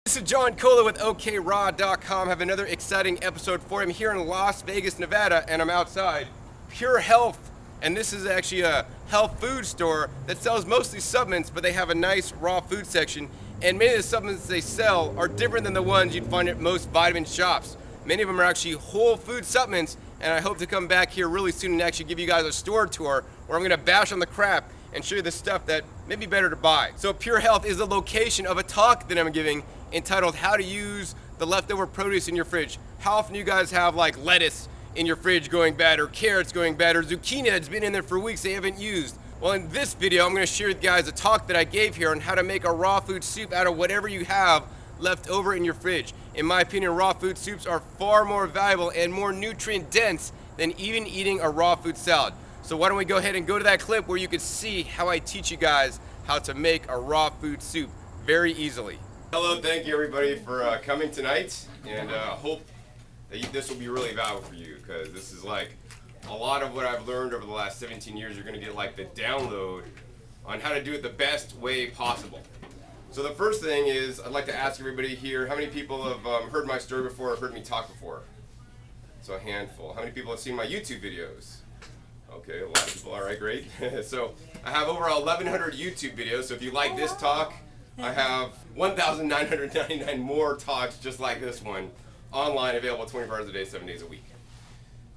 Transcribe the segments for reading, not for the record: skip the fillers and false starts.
This is John Cola with OKRaw.com. I have another exciting episode for you. I'm here in Las Vegas, Nevada, and I'm outside Pure Health. And this is actually a health food store that sells mostly supplements, but they have a nice raw food section. And many of the supplements they sell are different than the ones you'd find at most vitamin shops. Many of them are actually whole food supplements, and I hope to come back here really soon and actually give you guys a store tour where I'm gonna bash on the crap and show you the stuff that may be better to buy. So Pure Health is the location of a talk that I'm giving entitled How to Use the Leftover Produce in Your Fridge. How often do you guys have like lettuce in your fridge going bad, or carrots going bad, or zucchini that's been in there for weeks they haven't used? Well, in this video, I'm gonna share with you guys a talk that I gave here on how to make a raw food soup out of whatever you have left over in your fridge. In my opinion, raw food soups are far more valuable and more nutrient dense than even eating a raw food salad. So why don't we go ahead and go to that clip where you can see how I teach you guys how to make a raw food soup very easily. Hello, thank you everybody for coming tonight, and hope that this will be really valuable for you, because this is like a lot of what I've learned over the last 17 years. You're going to get like the download on how to do it the best way possible. So the first thing is, I'd like to ask everybody here, how many people have heard my story before or heard me talk before? So a handful. How many people have seen my YouTube videos? Okay, a lot of people. All right, great. So I have over 1,100 YouTube videos, so if you like this talk, I have 1,999 more talks just like this one online, available 24 hours a day, 7 days a week.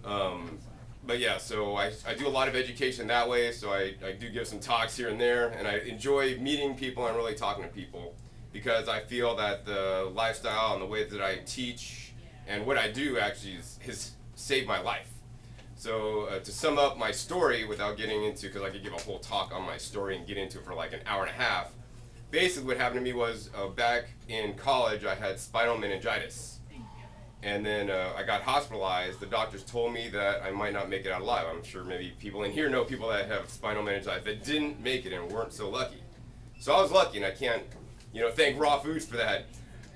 But yeah, so I do a lot of education that way, so I do give some talks here and there, and I enjoy meeting people and really talking to people, because I feel that the lifestyle and the way that I teach and what I do actually has saved my life. So to sum up my story without getting into, because I could give a whole talk on my story and get into it for like an hour and a half, basically what happened to me was back in college I had spinal meningitis. And then I got hospitalized. The doctors told me that I might not make it out alive. I'm sure maybe people in here know people that have spinal meningitis that didn't make it and weren't so lucky. So I was lucky, and I can't, thank raw foods for that,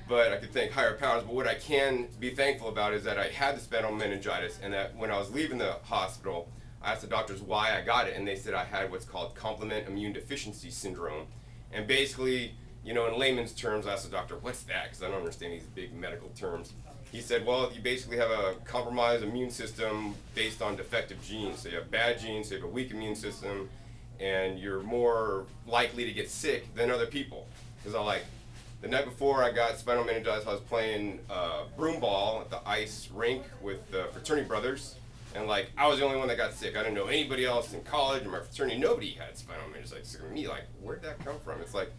but I could thank higher powers. But what I can be thankful about is that I had the spinal meningitis, and that when I was leaving the hospital, I asked the doctors why I got it, and they said I had what's called complement immune deficiency syndrome. And basically, in layman's terms, I asked the doctor, what's that? Because I don't understand these big medical terms. He said, well, you basically have a compromised immune system based on defective genes. So you have bad genes, so you have a weak immune system, and you're more likely to get sick than other people. Because the night before I got spinal meningitis, I was playing broom ball at the ice rink with the fraternity brothers, and I was the only one that got sick. I didn't know anybody else in college or my fraternity. Nobody had spinal meningitis. Sick of me, where'd that come from? It's like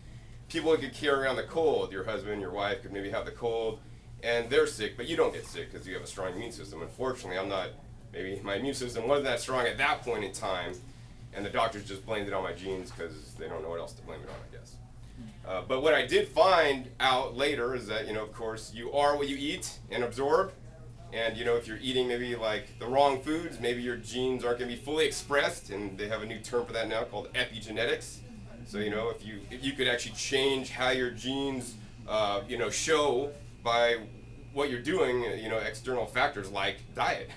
people could carry around the cold. Your husband, your wife could maybe have the cold, and they're sick, but you don't get sick because you have a strong immune system. Unfortunately, maybe my immune system wasn't that strong at that point in time, and the doctors just blamed it on my genes because they don't know what else to blame it on, I guess. But what I did find out later is that, of course, you are what you eat and absorb, and, if you're eating maybe the wrong foods, maybe your genes aren't going to be fully expressed, and they have a new term for that now called epigenetics. So, if you could actually change how your genes, show by what you're doing, external factors like diet.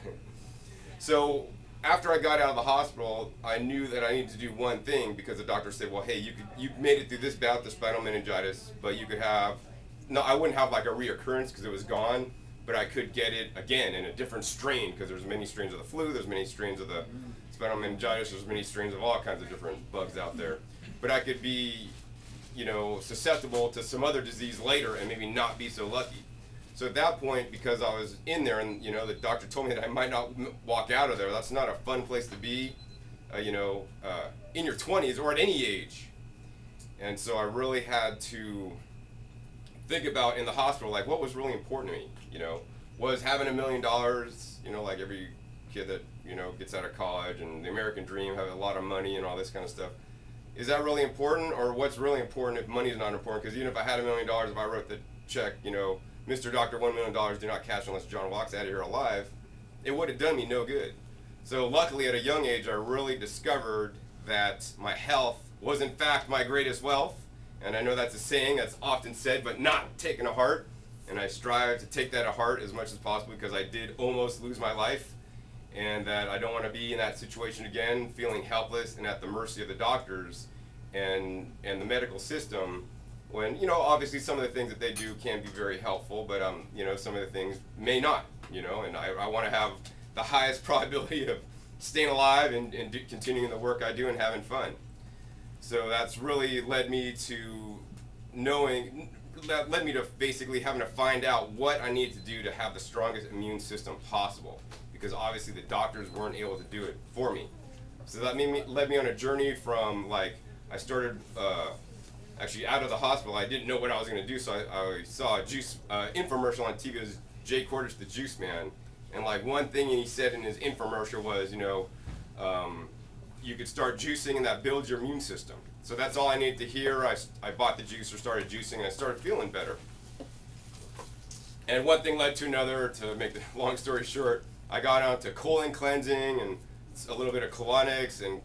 So after I got out of the hospital, I knew that I needed to do one thing, because the doctor said, well, hey, you made it through this bout, the spinal meningitis, but you could have, I wouldn't have a reoccurrence because it was gone, but I could get it again in a different strain, because there's many strains of the flu, there's many strains of the spinal meningitis, there's many strains of all kinds of different bugs out there. But I could be susceptible to some other disease later and maybe not be so lucky. So at that point, because I was in there and, the doctor told me that I might not walk out of there, that's not a fun place to be, in your 20s or at any age. And so I really had to think about in the hospital, what was really important to me, was having $1 million, like every kid that, gets out of college, and the American dream, having a lot of money and all this kind of stuff. Is that really important, or what's really important if money is not important? Because even if I had $1 million, if I wrote the check, Mr. Doctor, $1 million, do not cash unless John walks out of here alive, it would have done me no good. So luckily at a young age, I really discovered that my health was in fact my greatest wealth. And I know that's a saying that's often said, but not taken to heart. And I strive to take that to heart as much as possible, because I did almost lose my life. And that I don't want to be in that situation again, feeling helpless and at the mercy of the doctors and the medical system. When, obviously some of the things that they do can be very helpful, but, some of the things may not, and I want to have the highest probability of staying alive and continuing the work I do and having fun. So that's really led me to basically having to find out what I need to do to have the strongest immune system possible, because obviously the doctors weren't able to do it for me. So that led me on a journey from, I started actually out of the hospital. I didn't know what I was going to do, so I saw a juice infomercial on TV. It was Jay Cordish, the Juice Man, and one thing he said in his infomercial was, you could start juicing and that builds your immune system. So that's all I needed to hear. I bought the juicer, started juicing, and I started feeling better. And one thing led to another. To make the long story short, I got on to colon cleansing and a little bit of colonics and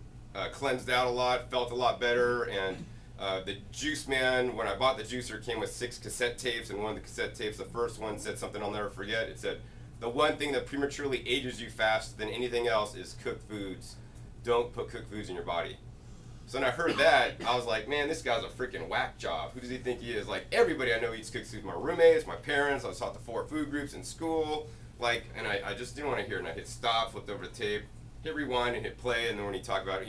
cleansed out a lot, felt a lot better. And the Juice Man, when I bought the juicer, came with 6 cassette tapes, and one of the cassette tapes, the first one, said something I'll never forget. It said, "The one thing that prematurely ages you faster than anything else is cooked foods. Don't put cooked foods in your body." So when I heard that, I was like, man, this guy's a freaking whack job. Who does he think he is? Everybody I know eats cooked foods. My roommates, my parents, I was taught the 4 food groups in school. And I just didn't want to hear it. And I hit stop, flipped over the tape, hit rewind, and hit play. And then when he talked about,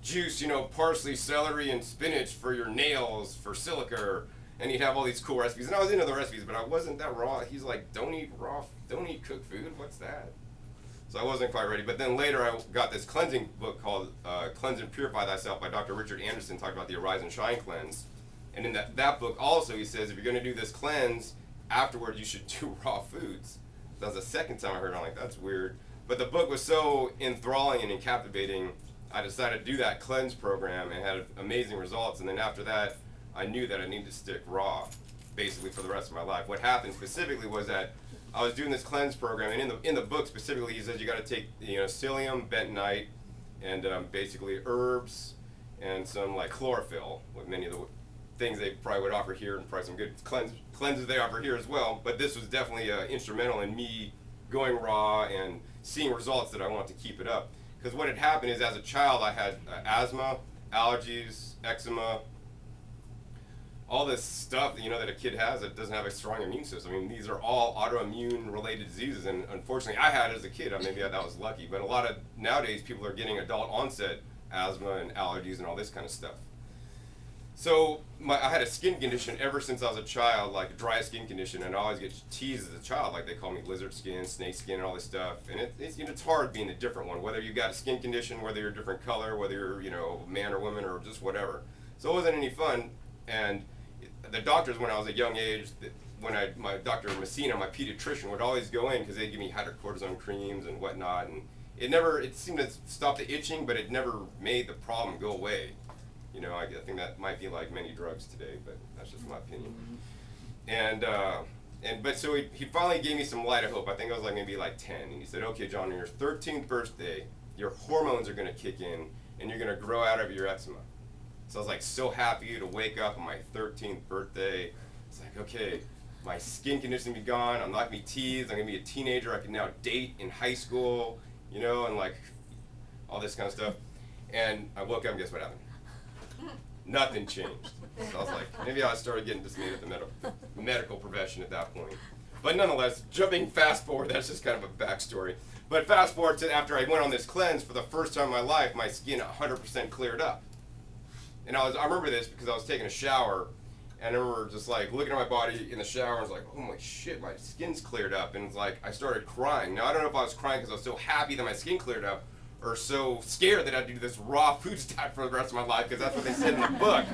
juice, parsley, celery, and spinach for your nails, for silica. And he'd have all these cool recipes. And I was into the recipes, but I wasn't that raw. He's like, don't eat cooked food. What's that? So I wasn't quite ready. But then later I got this cleansing book called Cleanse and Purify Thyself by Dr. Richard Anderson, talking about the Arise and Shine cleanse. And in that book also he says, if you're going to do this cleanse, afterward you should do raw foods. That was the second time I heard it. I'm like, that's weird. But the book was so enthralling and captivating, I decided to do that cleanse program and had amazing results. And then after that, I knew that I needed to stick raw, basically for the rest of my life. What happened specifically was that I was doing this cleanse program, and in the book specifically, he says you got to take psyllium, bentonite, and basically herbs and some chlorophyll, with many of the things they probably would offer here, and probably some good cleanses they offer here as well. But this was definitely instrumental in me going raw and seeing results that I want to keep it up. Because what had happened is, as a child, I had asthma, allergies, eczema, all this stuff that a kid has that doesn't have a strong immune system. I mean, these are all autoimmune related diseases, and unfortunately I had it as a kid. Maybe that was lucky, but a lot of nowadays people are getting adult onset asthma and allergies and all this kind of stuff. So I had a skin condition ever since I was a child, like a dry skin condition, and I always get teased as a child, they call me lizard skin, snake skin, and all this stuff. And it's hard being a different one, whether you got a skin condition, whether you're a different color, whether you're man or woman or just whatever. So it wasn't any fun. And the doctors, when I was a young age, my Dr. Messina, my pediatrician, would always go in because they'd give me hydrocortisone creams and whatnot, and it seemed to stop the itching, but it never made the problem go away. I think that might be like many drugs today, but that's just my opinion. But so he finally gave me some light of hope. I think I was maybe 10, and he said, "Okay, John, on your 13th birthday, your hormones are going to kick in, and you're going to grow out of your eczema." So I was so happy to wake up on my 13th birthday. It's okay, my skin condition be gone. I'm not gonna be teased. I'm gonna be a teenager. I can now date in high school, and all this kind of stuff. And I woke up and guess what happened? Nothing changed. So I was maybe I started getting dismayed at the medical profession at that point. But nonetheless, fast forward, that's just kind of a backstory. But fast forward to after I went on this cleanse, for the first time in my life, my skin 100% cleared up. And I remember this because I was taking a shower, and I remember just looking at my body in the shower, and I was oh my shit, my skin's cleared up. And it's I started crying. Now I don't know if I was crying because I was so happy that my skin cleared up, or so scared that I'd do this raw food diet for the rest of my life, because that's what they said in the book.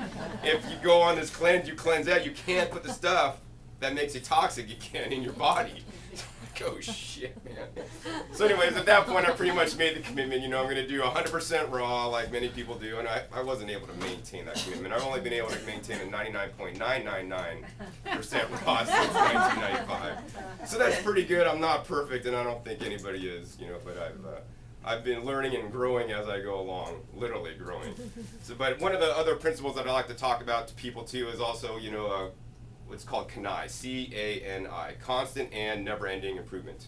If you go on this cleanse, you cleanse out, you can't put the stuff that makes you toxic in your body. Oh shit, man. So anyways, at that point I pretty much made the commitment, I'm going to do 100% raw like many people do, and I wasn't able to maintain that commitment. I've only been able to maintain a 99.999% raw since 1995. So that's pretty good. I'm not perfect, and I don't think anybody is, but I've been learning and growing as I go along, literally growing. But one of the other principles that I like to talk about to people too is also, what's called CANI, C-A-N-I, constant and never-ending improvement.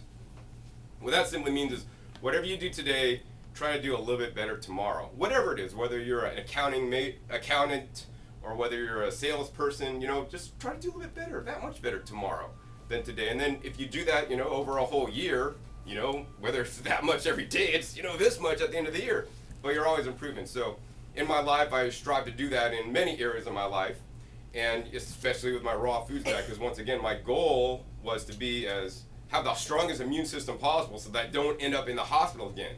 What that simply means is whatever you do today, try to do a little bit better tomorrow. Whatever it is, whether you're an accountant, or whether you're a salesperson, just try to do a little bit better, that much better tomorrow than today. And then if you do that, over a whole year, whether it's that much every day, it's, this much at the end of the year, but you're always improving. So in my life, I strive to do that in many areas of my life, and especially with my raw foods diet, because once again, my goal was to have the strongest immune system possible so that I don't end up in the hospital again.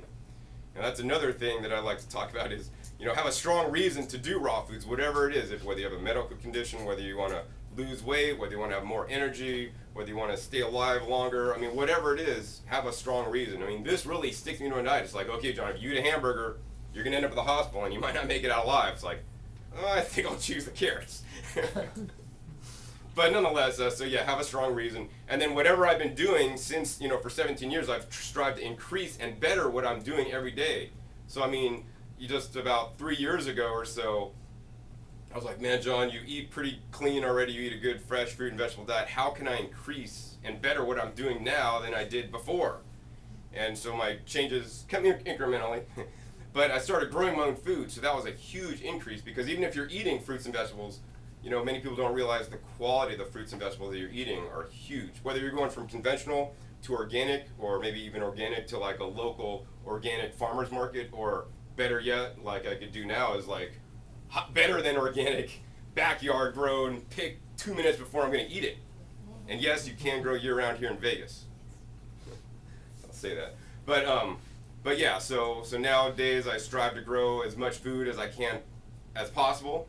And that's another thing that I like to talk about is, have a strong reason to do raw foods, whatever it is, whether you have a medical condition, whether you want to lose weight, whether you want to have more energy, whether you want to stay alive longer, whatever it is, have a strong reason. This really sticks me to a diet. It's like, okay, John, if you eat a hamburger, you're going to end up at the hospital and you might not make it out alive. It's like, I think I'll choose the carrots. But nonetheless, have a strong reason. And then whatever I've been doing since, for 17 years, I've strived to increase and better what I'm doing every day. So, just about 3 years ago or so, I was like, man, John, you eat pretty clean already. You eat a good fresh fruit and vegetable diet. How can I increase and better what I'm doing now than I did before? And so my changes come incrementally. But I started growing my own food, so that was a huge increase, because even if you're eating fruits and vegetables, many people don't realize the quality of the fruits and vegetables that you're eating are huge. Whether you're going from conventional to organic, or maybe even organic to like a local organic farmer's market, or better yet, like I could do now, is like better than organic, backyard grown, pick 2 minutes before I'm going to eat it. And yes, you can grow year round here in Vegas. I'll say that. But yeah, so nowadays I strive to grow as much food as I can as possible.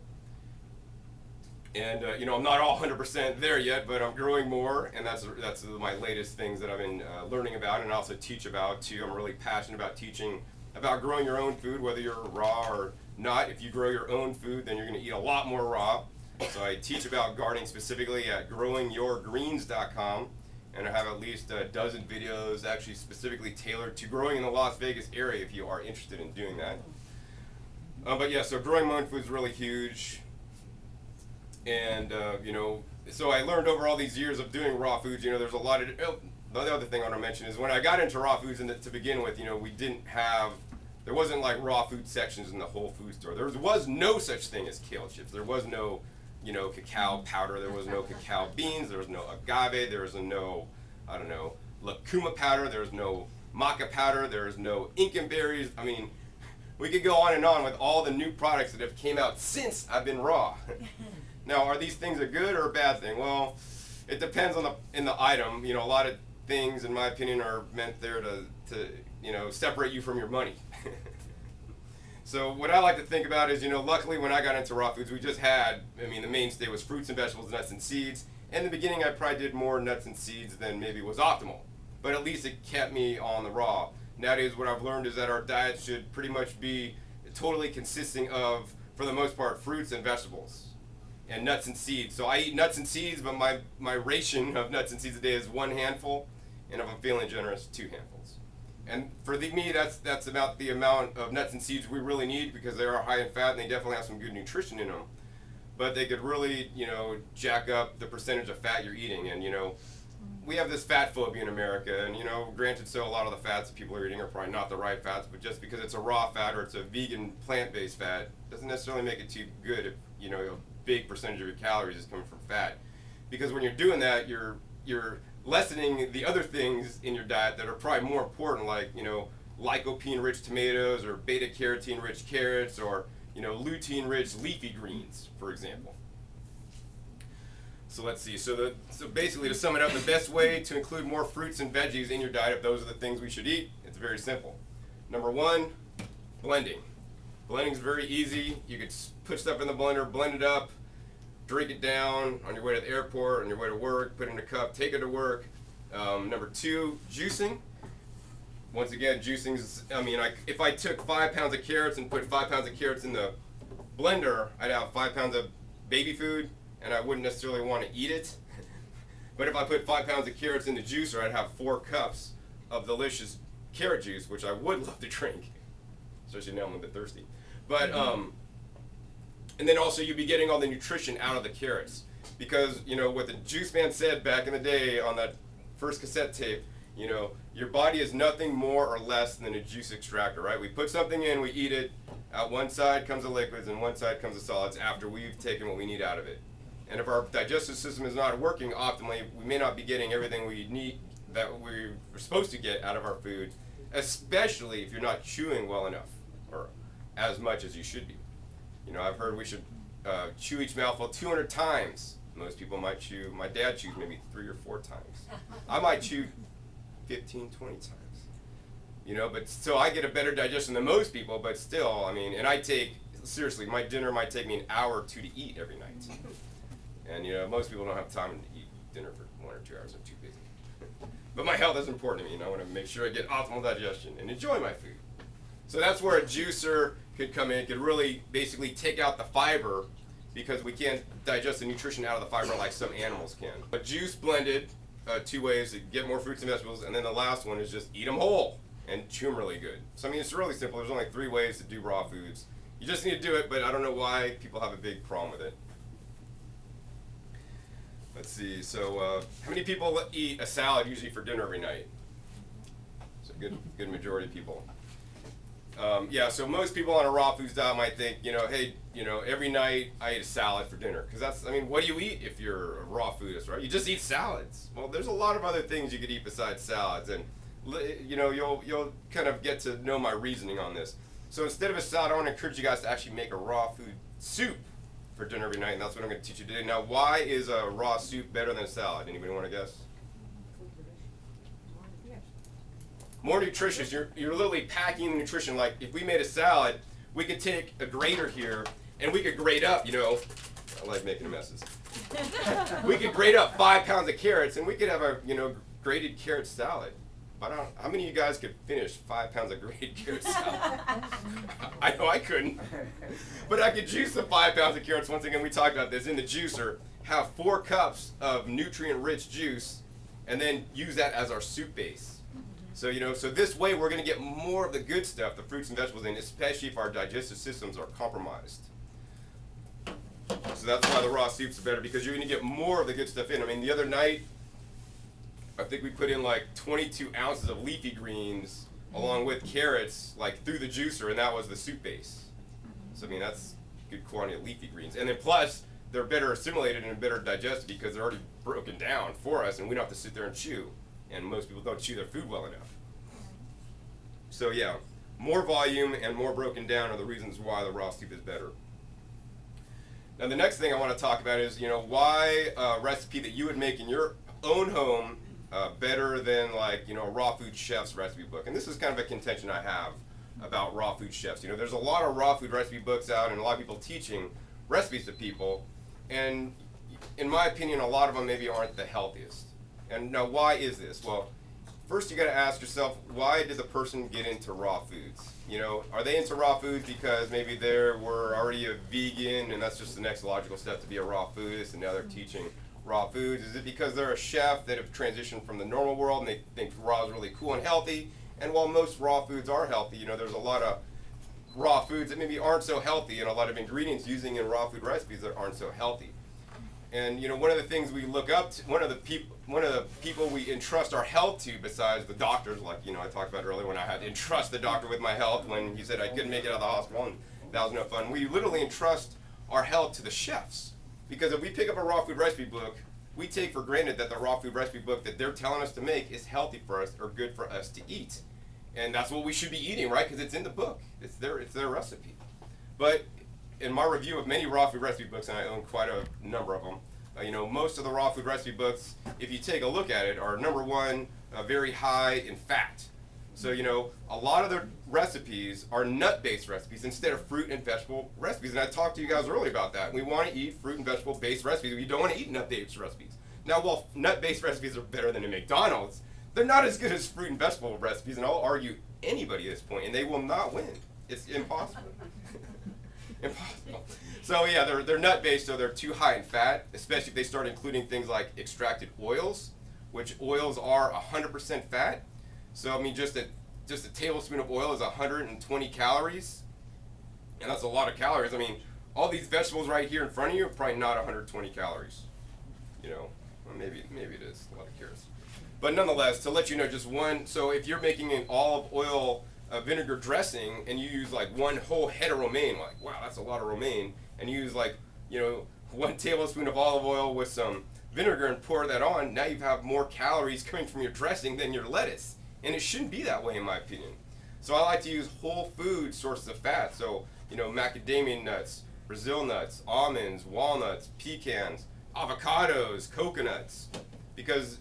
And I'm not all 100% there yet, but I'm growing more, and that's my latest things that I've been learning about, and also teach about too. I'm really passionate about teaching about growing your own food, whether you're raw or not. If you grow your own food, then you're going to eat a lot more raw. So I teach about gardening specifically at growingyourgreens.com, and I have at least a dozen videos actually specifically tailored to growing in the Las Vegas area if you are interested in doing that. But yeah, so growing my own food is really huge. And, so I learned over all these years of doing raw foods, there's a lot of, the other thing I want to mention is when I got into raw foods to begin with, there wasn't like raw food sections in the whole food store. There was no such thing as kale chips. There was no, cacao powder. There was no cacao beans. There was no agave. There was no, lucuma powder. There was no maca powder. There was no Incan berries. We could go on and on with all the new products that have came out since I've been raw. Now, are these things a good or a bad thing? Well, it depends on the item. A lot of things, in my opinion, are meant there to separate you from your money. So what I like to think about is, luckily when I got into raw foods, we just had, the mainstay was fruits and vegetables, nuts and seeds. In the beginning, I probably did more nuts and seeds than maybe was optimal, but at least it kept me on the raw. Nowadays, what I've learned is that our diet should pretty much be totally consisting of, for the most part, fruits and vegetables and nuts and seeds. So I eat nuts and seeds, but my ration of nuts and seeds a day is 1 handful, and if I'm feeling generous, 2 handfuls. And for me, that's about the amount of nuts and seeds we really need, because they are high in fat and they definitely have some good nutrition in them. But they could really, jack up the percentage of fat you're eating. And, we have this fat phobia in America, and, granted, so a lot of the fats that people are eating are probably not the right fats, but just because it's a raw fat or it's a vegan plant-based fat doesn't necessarily make it too good if, a big percentage of your calories is coming from fat. Because when you're doing that, you're lessening the other things in your diet that are probably more important, like, lycopene-rich tomatoes, or beta-carotene-rich carrots, or, lutein-rich leafy greens, for example. So let's see. So basically, to sum it up, the best way to include more fruits and veggies in your diet, if those are the things we should eat, it's very simple. Number 1, blending. Blending is very easy. You could put stuff in the blender, blend it up, drink it down on your way to the airport, on your way to work, put it in a cup, take it to work. Number 2, juicing. Once again, juicing is, if I took 5 pounds of carrots and put 5 pounds of carrots in the blender, I'd have 5 pounds of baby food, and I wouldn't necessarily want to eat it. But if I put 5 pounds of carrots in the juicer, I'd have 4 cups of delicious carrot juice, which I would love to drink, especially now I'm a bit thirsty. But, and then also you'd be getting all the nutrition out of the carrots. Because, what the juice man said back in the day on that first cassette tape, You know, your body is nothing more or less than a juice extractor, right? We put something in, we eat it. Out one side comes the liquids and one side comes the solids after we've taken what we need out of it. And if our digestive system is not working optimally, we may not be getting everything we need that we're supposed to get out of our food, especially if you're not chewing well enough or as much as you should be. You know, I've heard we should chew each mouthful 200 times. Most people might chew, my dad chews maybe 3 or 4 times. I might chew 15, 20 times. You know, but still I get a better digestion than most people, but still, I mean, and I take, seriously, my dinner might take me an hour or 2 to eat every night. And, you know, most people don't have time to eat dinner for 1 or 2 hours. I'm too busy. But my health is important to me, and I want to make sure I get optimal digestion and enjoy my food. So that's where a juicer could come in. It could really basically take out the fiber because we can't digest the nutrition out of the fiber like some animals can. But juice blended, 2 ways to get more fruits and vegetables, and then the last one is just eat them whole and chew them really good. So I mean, it's really simple. There's only 3 ways to do raw foods. You just need to do it, but I don't know why people have a big problem with it. Let's see, so how many people eat a salad usually for dinner every night? It's a good majority of people. Yeah, so most people on a raw foods diet might think, you know, hey, you know, every night I eat a salad for dinner. Because that's, I mean, what do you eat if you're a raw foodist, right? You just eat salads. Well, there's a lot of other things you could eat besides salads. And, you know, you'll kind of get to know my reasoning on this. So instead of a salad, I want to encourage you guys to actually make a raw food soup for dinner every night, and that's what I'm going to teach you today. Now, why is a raw soup better than a salad? Anybody want to guess? More nutritious. You're literally packing the nutrition. Like if we made a salad, we could take a grater here and we could grate up, you know, I like making messes. We could grate up 5 pounds of carrots and we could have a, you know, grated carrot salad. But how many of you guys could finish 5 pounds of grated carrot salad? I know I couldn't. But I could juice the 5 pounds of carrots. Once again, we talked about this in the juicer. Have 4 cups of nutrient-rich juice, and then use that as our soup base. So you know, so this way we're going to get more of the good stuff, the fruits and vegetables, in, especially if our digestive systems are compromised. So that's why the raw soups are better, because you're going to get more of the good stuff in. I mean, the other night, I think we put in like 22 ounces of leafy greens along with carrots, like through the juicer, and that was the soup base. So I mean, that's good quantity of leafy greens. And then plus, they're better assimilated and better digested because they're already broken down for us, and we don't have to sit there and chew. And most people don't chew their food well enough. So yeah, more volume and more broken down are the reasons why the raw soup is better. Now the next thing I want to talk about is, you know, why a recipe that you would make in your own home better than, like, you know, a raw food chef's recipe book. And this is kind of a contention I have about raw food chefs. You know, there's a lot of raw food recipe books out and a lot of people teaching recipes to people, and in my opinion, a lot of them maybe aren't the healthiest. And now, why is this? Well, first you got to ask yourself, why did the person get into raw foods? You know, are they into raw foods because maybe they were already a vegan and that's just the next logical step to be a raw foodist, and now they're teaching raw foods? Is it because they're a chef that have transitioned from the normal world and they think raw is really cool and healthy? And while most raw foods are healthy, you know, there's a lot of raw foods that maybe aren't so healthy, and a lot of ingredients using in raw food recipes that aren't so healthy. And you know, one of the things we look up to, one of the people we entrust our health to, besides the doctors, like, you know, I talked about earlier when I had to entrust the doctor with my health when he said I couldn't make it out of the hospital and that was no fun. We literally entrust our health to the chefs, because if we pick up a raw food recipe book, we take for granted that the raw food recipe book that they're telling us to make is healthy for us or good for us to eat. And that's what we should be eating, right? Because it's in the book. It's their recipe. But in my review of many raw food recipe books, and I own quite a number of them, you know, most of the raw food recipe books, if you take a look at it, are number one, very high in fat. So, you know, a lot of their recipes are nut-based recipes instead of fruit and vegetable recipes. And I talked to you guys earlier about that. We want to eat fruit and vegetable-based recipes. We don't want to eat nut-based recipes. Now, while nut-based recipes are better than in McDonald's, they're not as good as fruit and vegetable recipes, and I'll argue anybody at this point, and they will not win. It's impossible. Impossible. So yeah, they're nut-based, so they're too high in fat, especially if they start including things like extracted oils, which oils are 100% fat. So I mean, just a tablespoon of oil is 120 calories, and that's a lot of calories. I mean, all these vegetables right here in front of you are probably not 120 calories. You know, well, maybe it is a lot of carrots. But nonetheless, to let you know, just one. So if you're making an olive oil vinegar dressing and you use like one whole head of romaine, like wow, that's a lot of romaine, and you use like 1 tablespoon of olive oil with some vinegar and pour that on, now you have more calories coming from your dressing than your lettuce, and it shouldn't be that way in my opinion. So I like to use whole food sources of fat. So macadamia nuts, Brazil nuts, almonds, walnuts, pecans, avocados, coconuts, because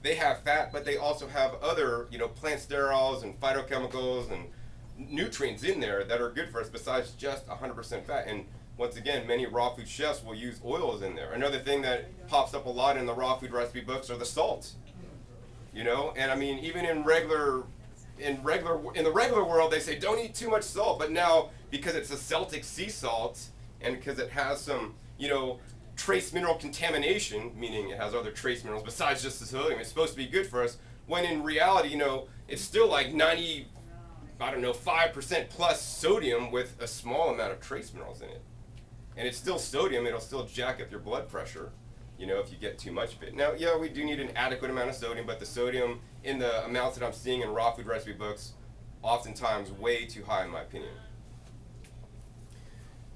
they have fat, but they also have other plant sterols and phytochemicals and nutrients in there that are good for us besides just 100% fat. And once again, many raw food chefs will use oils in there. Another thing that pops up a lot in the raw food recipe books are the salts. And I mean, even in the regular world, they say don't eat too much salt. But now, because it's a Celtic sea salt, and because it has some, trace mineral contamination, meaning it has other trace minerals besides just the sodium, it's supposed to be good for us. When in reality, it's still like 5% plus sodium with a small amount of trace minerals in it. And it's still sodium, it'll still jack up your blood pressure, if you get too much of it. Now, yeah, we do need an adequate amount of sodium, but the sodium in the amounts that I'm seeing in raw food recipe books, oftentimes way too high in my opinion.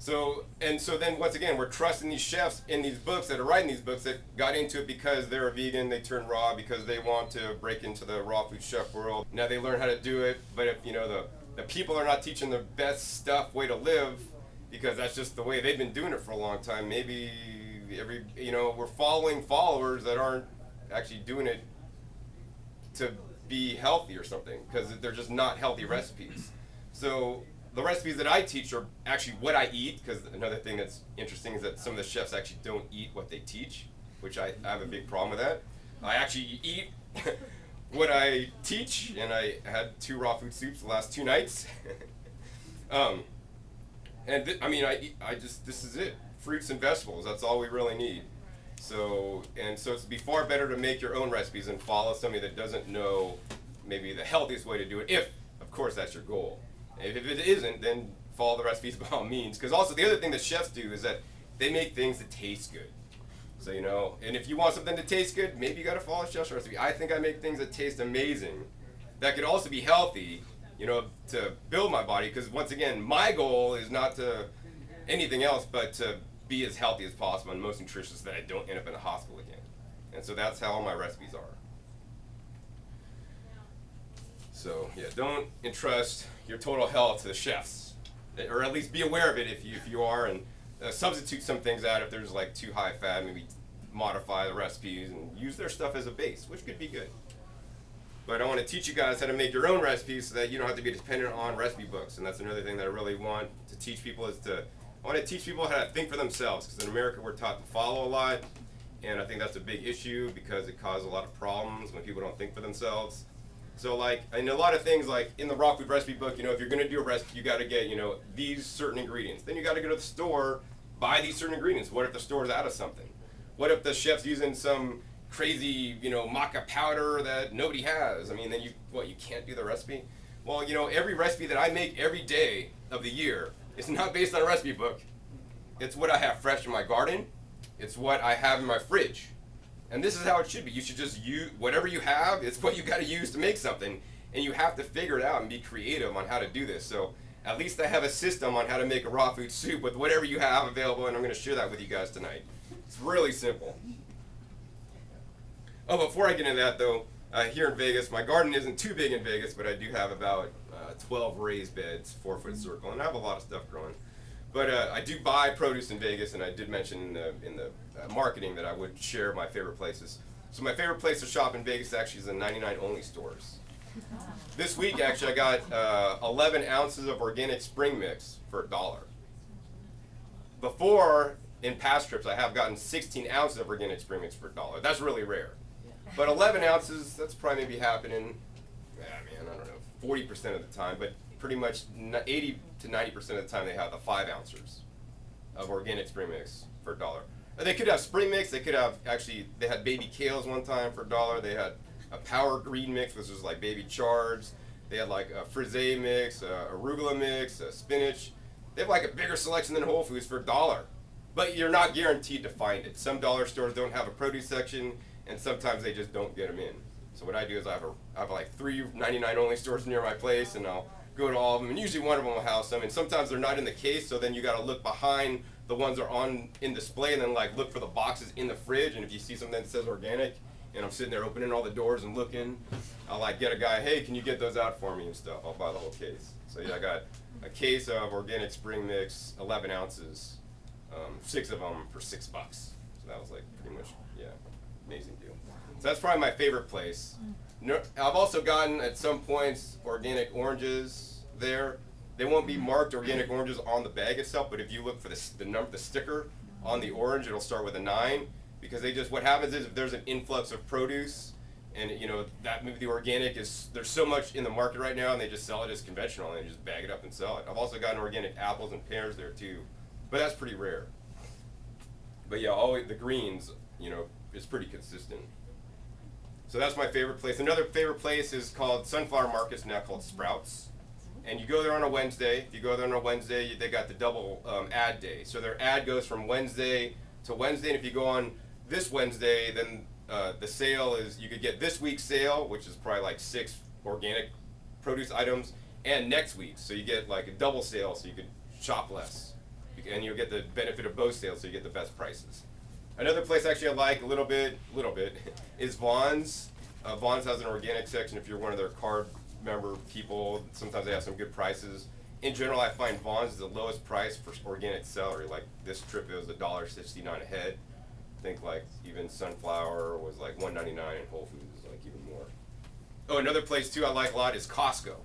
So then once again, we're trusting these chefs in these books that are writing these books that got into it because they're a vegan, they turn raw because they want to break into the raw food chef world. Now they learn how to do it, but if the people are not teaching the best stuff way to live, because that's just the way they've been doing it for a long time, maybe we're following followers that aren't actually doing it to be healthy or something, because they're just not healthy recipes. So the recipes that I teach are actually what I eat, because another thing that's interesting is that some of the chefs actually don't eat what they teach, which I have a big problem with that. I actually eat what I teach, and I had 2 raw food soups the last 2 nights. This is it. Fruits and vegetables, that's all we really need. So it'd be far better to make your own recipes and follow somebody that doesn't know maybe the healthiest way to do it, if, of course, that's your goal. If it isn't, then follow the recipes by all means. Because also the other thing that chefs do is that they make things that taste good. So, and if you want something to taste good, maybe you got to follow a chef's recipe. I think I make things that taste amazing, that could also be healthy, to build my body. Because once again, my goal is not to anything else but to be as healthy as possible and most nutritious, that I don't end up in the hospital again. And so that's how all my recipes are. So yeah, don't entrust your total health to the chefs, or at least be aware of it if you are, and substitute some things out if there's like too high fat. Maybe modify the recipes and use their stuff as a base, which could be good. But I want to teach you guys how to make your own recipes so that you don't have to be dependent on recipe books. And that's another thing that I really want to teach people I want to teach people how to think for themselves, because in America we're taught to follow a lot, and I think that's a big issue because it causes a lot of problems when people don't think for themselves. So like, in a lot of things, like in the raw food recipe book, if you're going to do a recipe, you got to get, these certain ingredients. Then you got to go to the store, buy these certain ingredients. What if the store's out of something? What if the chef's using some crazy, maca powder that nobody has? I mean, then you can't do the recipe? Well, every recipe that I make every day of the year is not based on a recipe book. It's what I have fresh in my garden. It's what I have in my fridge. And this is how it should be. You should just use whatever you have. It's what you got to use to make something, and you have to figure it out and be creative on how to do this. So at least I have a system on how to make a raw food soup with whatever you have available, and I'm going to share that with you guys tonight. It's really simple. Oh, before I get into that though, here in Vegas, my garden isn't too big in Vegas, but I do have about 12 raised beds, 4-foot circle, and I have a lot of stuff growing. But I do buy produce in Vegas, and I did mention in the marketing that I would share my favorite places. So my favorite place to shop in Vegas actually is the 99 Only stores. This week, actually, I got 11 ounces of organic spring mix for $1. Before, in past trips, I have gotten 16 ounces of organic spring mix for $1. That's really rare. But 11 ounces, that's probably maybe happening, I don't know, 40% of the time, but pretty much 80 to 90% of the time they have the 5 ounces of organic spring mix for $1. They could have spring mix, they could have, they had baby kales one time for $1. They had a power green mix, which was like baby chards. They had like a frisee mix, a arugula mix, a spinach. They have like a bigger selection than Whole Foods for $1. But you're not guaranteed to find it. Some dollar stores don't have a produce section, and sometimes they just don't get them in. So what I do is I have like 3.99 only stores near my place, and I'll go to all of them, and usually one of them will have some, and sometimes they're not in the case, so then you gotta look behind the ones that are in display, and then like look for the boxes in the fridge, and if you see something that says organic, and I'm sitting there opening all the doors and looking, I'll like get a guy, hey, can you get those out for me and stuff. I'll buy the whole case. So yeah, I got a case of organic spring mix, 11 ounces, 6 of them for $6. So that was like pretty much, yeah, amazing deal. So that's probably my favorite place. No, I've also gotten at some points organic oranges there. They won't be marked organic oranges on the bag itself, but if you look for the sticker on the orange, it'll start with a 9, because what happens is if there's an influx of produce, and that maybe the organic there's so much in the market right now, and they just sell it as conventional, and they just bag it up and sell it. I've also gotten organic apples and pears there too, but that's pretty rare. But yeah, all the greens, is pretty consistent. So that's my favorite place. Another favorite place is called Sunflower Market's now called Sprouts. And you go there on a Wednesday. If you go there on a Wednesday, they got the double ad day. So their ad goes from Wednesday to Wednesday. And if you go on this Wednesday, then the sale is, you could get this week's sale, which is probably like 6 organic produce items, and next week. So you get like a double sale, so you could shop less. And you'll get the benefit of both sales, so you get the best prices. Another place actually I like a little bit, is Vons. Vons has an organic section if you're one of their card member people. Sometimes they have some good prices. In general, I find Vons is the lowest price for organic celery. Like this trip, it was $1.69 a head. I think like even sunflower was like $1.99, and Whole Foods is like even more. Oh, another place too I like a lot is Costco.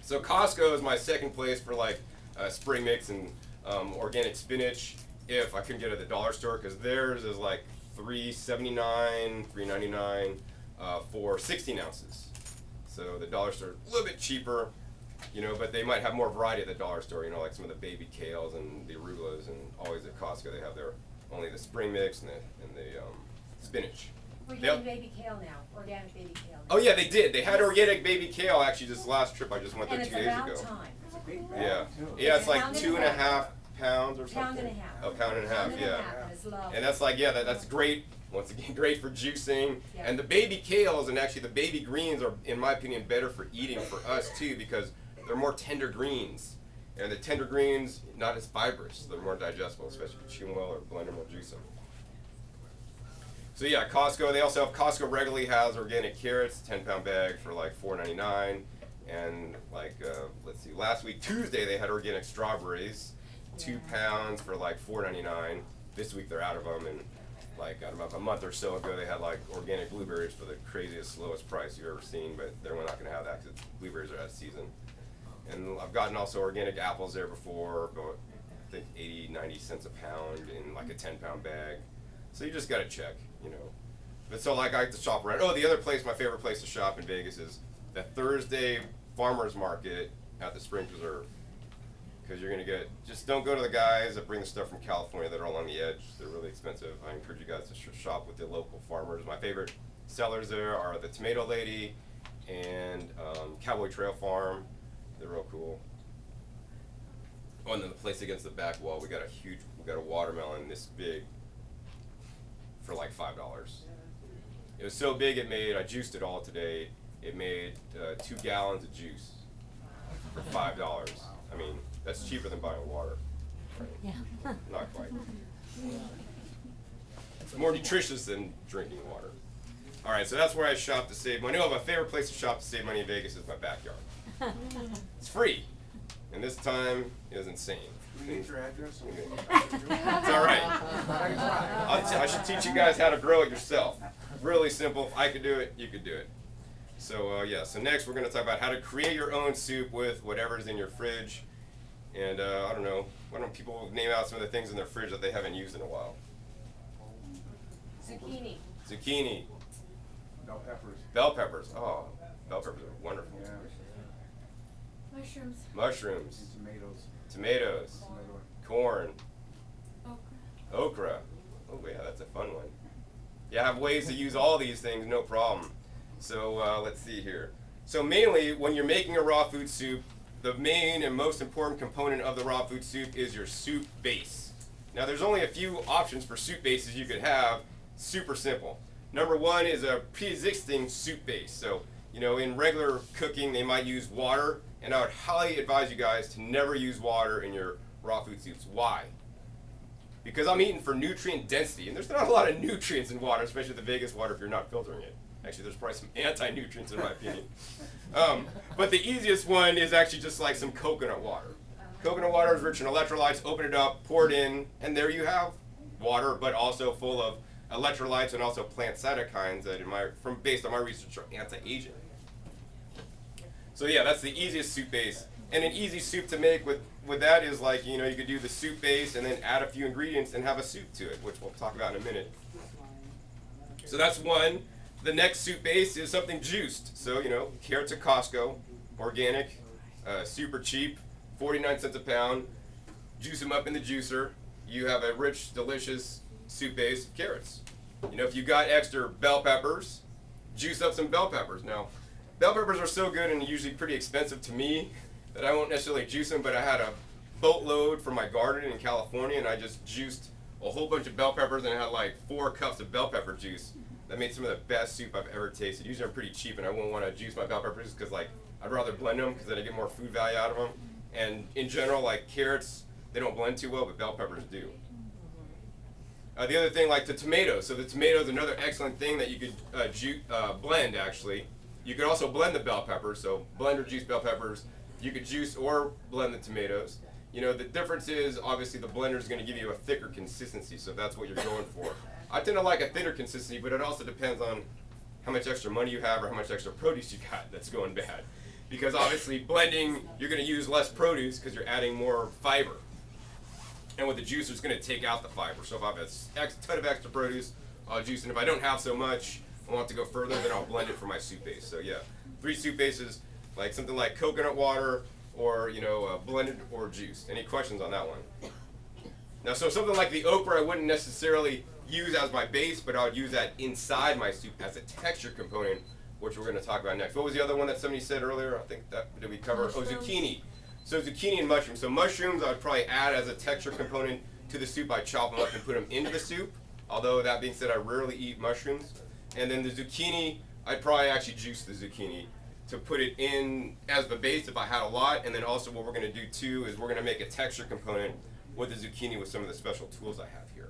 So Costco is my second place for like spring mix and organic spinach. If I couldn't get it at the dollar store, because theirs is like $3.79, $3.99 for 16 ounces. So the dollar store a little bit cheaper, but they might have more variety at the dollar store. Like some of the baby kales and the arugulas, and always at Costco they have only the spring mix and the spinach. We're getting baby kale now, organic baby kale. Oh yeah, they did. They had organic baby kale actually this last trip. I just went there And 2 days it's ago. about time. It's a big bag. Yeah, too. yeah, it's like Pound and 2.5 pounds or something. Pound and a half. Oh, pound and a half, Pound and a yeah. half, and it's lovely. And that's like, yeah, that's great. Once again, great for juicing. Yeah. And the baby kales and actually the baby greens are, in my opinion, better for eating for us too, because they're more tender greens. And the tender greens, not as fibrous. They're more digestible, especially if you chew them well or blend them or juice them. So yeah, Costco. They also have Costco regularly has organic carrots, 10-pound bag for like $4.99. And like, let's see, last week, Tuesday, they had organic strawberries, 2 pounds for like $4.99. This week they're out of them, and like about a month or so ago, they had like organic blueberries for the craziest, lowest price you've ever seen, but they're not going to have that because blueberries are out of season. And I've gotten also organic apples there before, about I think 80, 90 cents a pound in like a 10-pound bag. So you just got to check, But so like I like to shop around. Oh, the other place, my favorite place to shop in Vegas is the Thursday farmers market at the Spring Preserve. Because you're going to just don't go to the guys that bring the stuff from California that are along the edge. They're really expensive. I encourage you guys to shop with the local farmers. My favorite sellers there are the Tomato Lady and Cowboy Trail Farm. They're real cool. Oh, and then the place against the back wall, we got a watermelon this big for like $5. It was so big I juiced it all today. It made 2 gallons of juice for $5. I mean, that's cheaper than buying water. Yeah. Not quite. It's more nutritious than drinking water. All right, so that's where I shop to save money. Oh, my favorite place to shop to save money in Vegas is my backyard. It's free, and this time it was insane. We need your address. It's all right. I should teach you guys how to grow it yourself. Really simple. If I could do it, you could do it. So yeah, so next we're going to talk about how to create your own soup with whatever's in your fridge. And I don't know, why don't people name out some of the things in their fridge that they haven't used in a while? Zucchini. Zucchini. Bell peppers. Bell peppers. Oh, bell peppers are wonderful. Yeah. Mushrooms. Mushrooms. And tomatoes. Tomatoes. Another one. Corn. Okra. Okra. Oh yeah, that's a fun one. Yeah, I have ways to use all these things, no problem. So let's see here. So mainly, when you're making a raw food soup, the main and most important component of the raw food soup is your soup base. Now there's only a few options for soup bases you could have, super simple. Number one is a pre-existing soup base. So, in regular cooking, they might use water, and I would highly advise you guys to never use water in your raw food soups. Why? Because I'm eating for nutrient density, and there's not a lot of nutrients in water, especially the Vegas water if you're not filtering it. Actually, there's probably some anti-nutrients in my opinion. But the easiest one is actually just like some coconut water. Coconut water is rich in electrolytes. Open it up, pour it in, and there you have water, but also full of electrolytes and also plant cytokines that, based on my research, are anti-aging. So yeah, that's the easiest soup base. And an easy soup to make with that is like, you could do the soup base and then add a few ingredients and have a soup to it, which we'll talk about in a minute. So that's one. The next soup base is something juiced. So, carrots at Costco, organic, super cheap, 49 cents a pound. Juice them up in the juicer. You have a rich, delicious soup base of carrots. If you got extra bell peppers, juice up some bell peppers. Now, bell peppers are so good and usually pretty expensive to me that I won't necessarily juice them, but I had a boatload from my garden in California, and I just juiced a whole bunch of bell peppers, and I had like 4 cups of bell pepper juice. That made some of the best soup I've ever tasted. Usually I'm pretty cheap, and I won't want to juice my bell peppers because I'd rather blend them because then I get more food value out of them. And in general, like carrots, they don't blend too well, but bell peppers do. The other thing, like the tomatoes. So the tomatoes, another excellent thing that you could blend, actually. You could also blend the bell peppers, so blend or juice bell peppers. You could juice or blend the tomatoes. The difference is, obviously, the blender is going to give you a thicker consistency, so that's what you're going for. I tend to like a thinner consistency, but it also depends on how much extra money you have or how much extra produce you got that's going bad. Because obviously, blending, you're going to use less produce because you're adding more fiber. And with the juicer, it's going to take out the fiber. So if I have a ton of extra produce, I'll juice. And if I don't have so much, I want to go further, then I'll blend it for my soup base. So yeah, 3 soup bases, like something like coconut water or, blended or juiced. Any questions on that one? Now, so something like the okra, I wouldn't necessarily use as my base, but I would use that inside my soup as a texture component, which we're going to talk about next. What was the other one that somebody said earlier? I think did we cover? Mushrooms. Oh, zucchini. So zucchini and mushrooms. So mushrooms I would probably add as a texture component to the soup. I chop them up and put them into the soup. Although that being said, I rarely eat mushrooms. And then the zucchini, I'd probably actually juice the zucchini to put it in as the base if I had a lot. And then also what we're going to do too is we're going to make a texture component with the zucchini with some of the special tools I have here.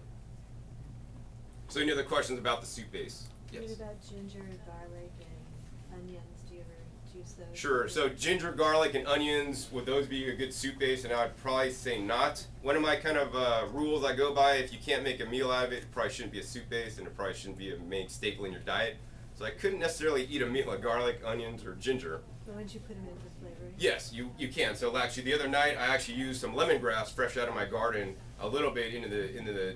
So any other questions about the soup base? Yes. What about ginger, garlic, and onions? Do you ever juice those? Sure. So ginger, garlic, and onions, would those be a good soup base? And I would probably say not. One of my kind of rules I go by, if you can't make a meal out of it, it probably shouldn't be a soup base, and it probably shouldn't be a main staple in your diet. So I couldn't necessarily eat a meal of garlic, onions, or ginger. But once you put them in for flavoring? Yes, you can. So actually, the other night I actually used some lemongrass fresh out of my garden, a little bit into the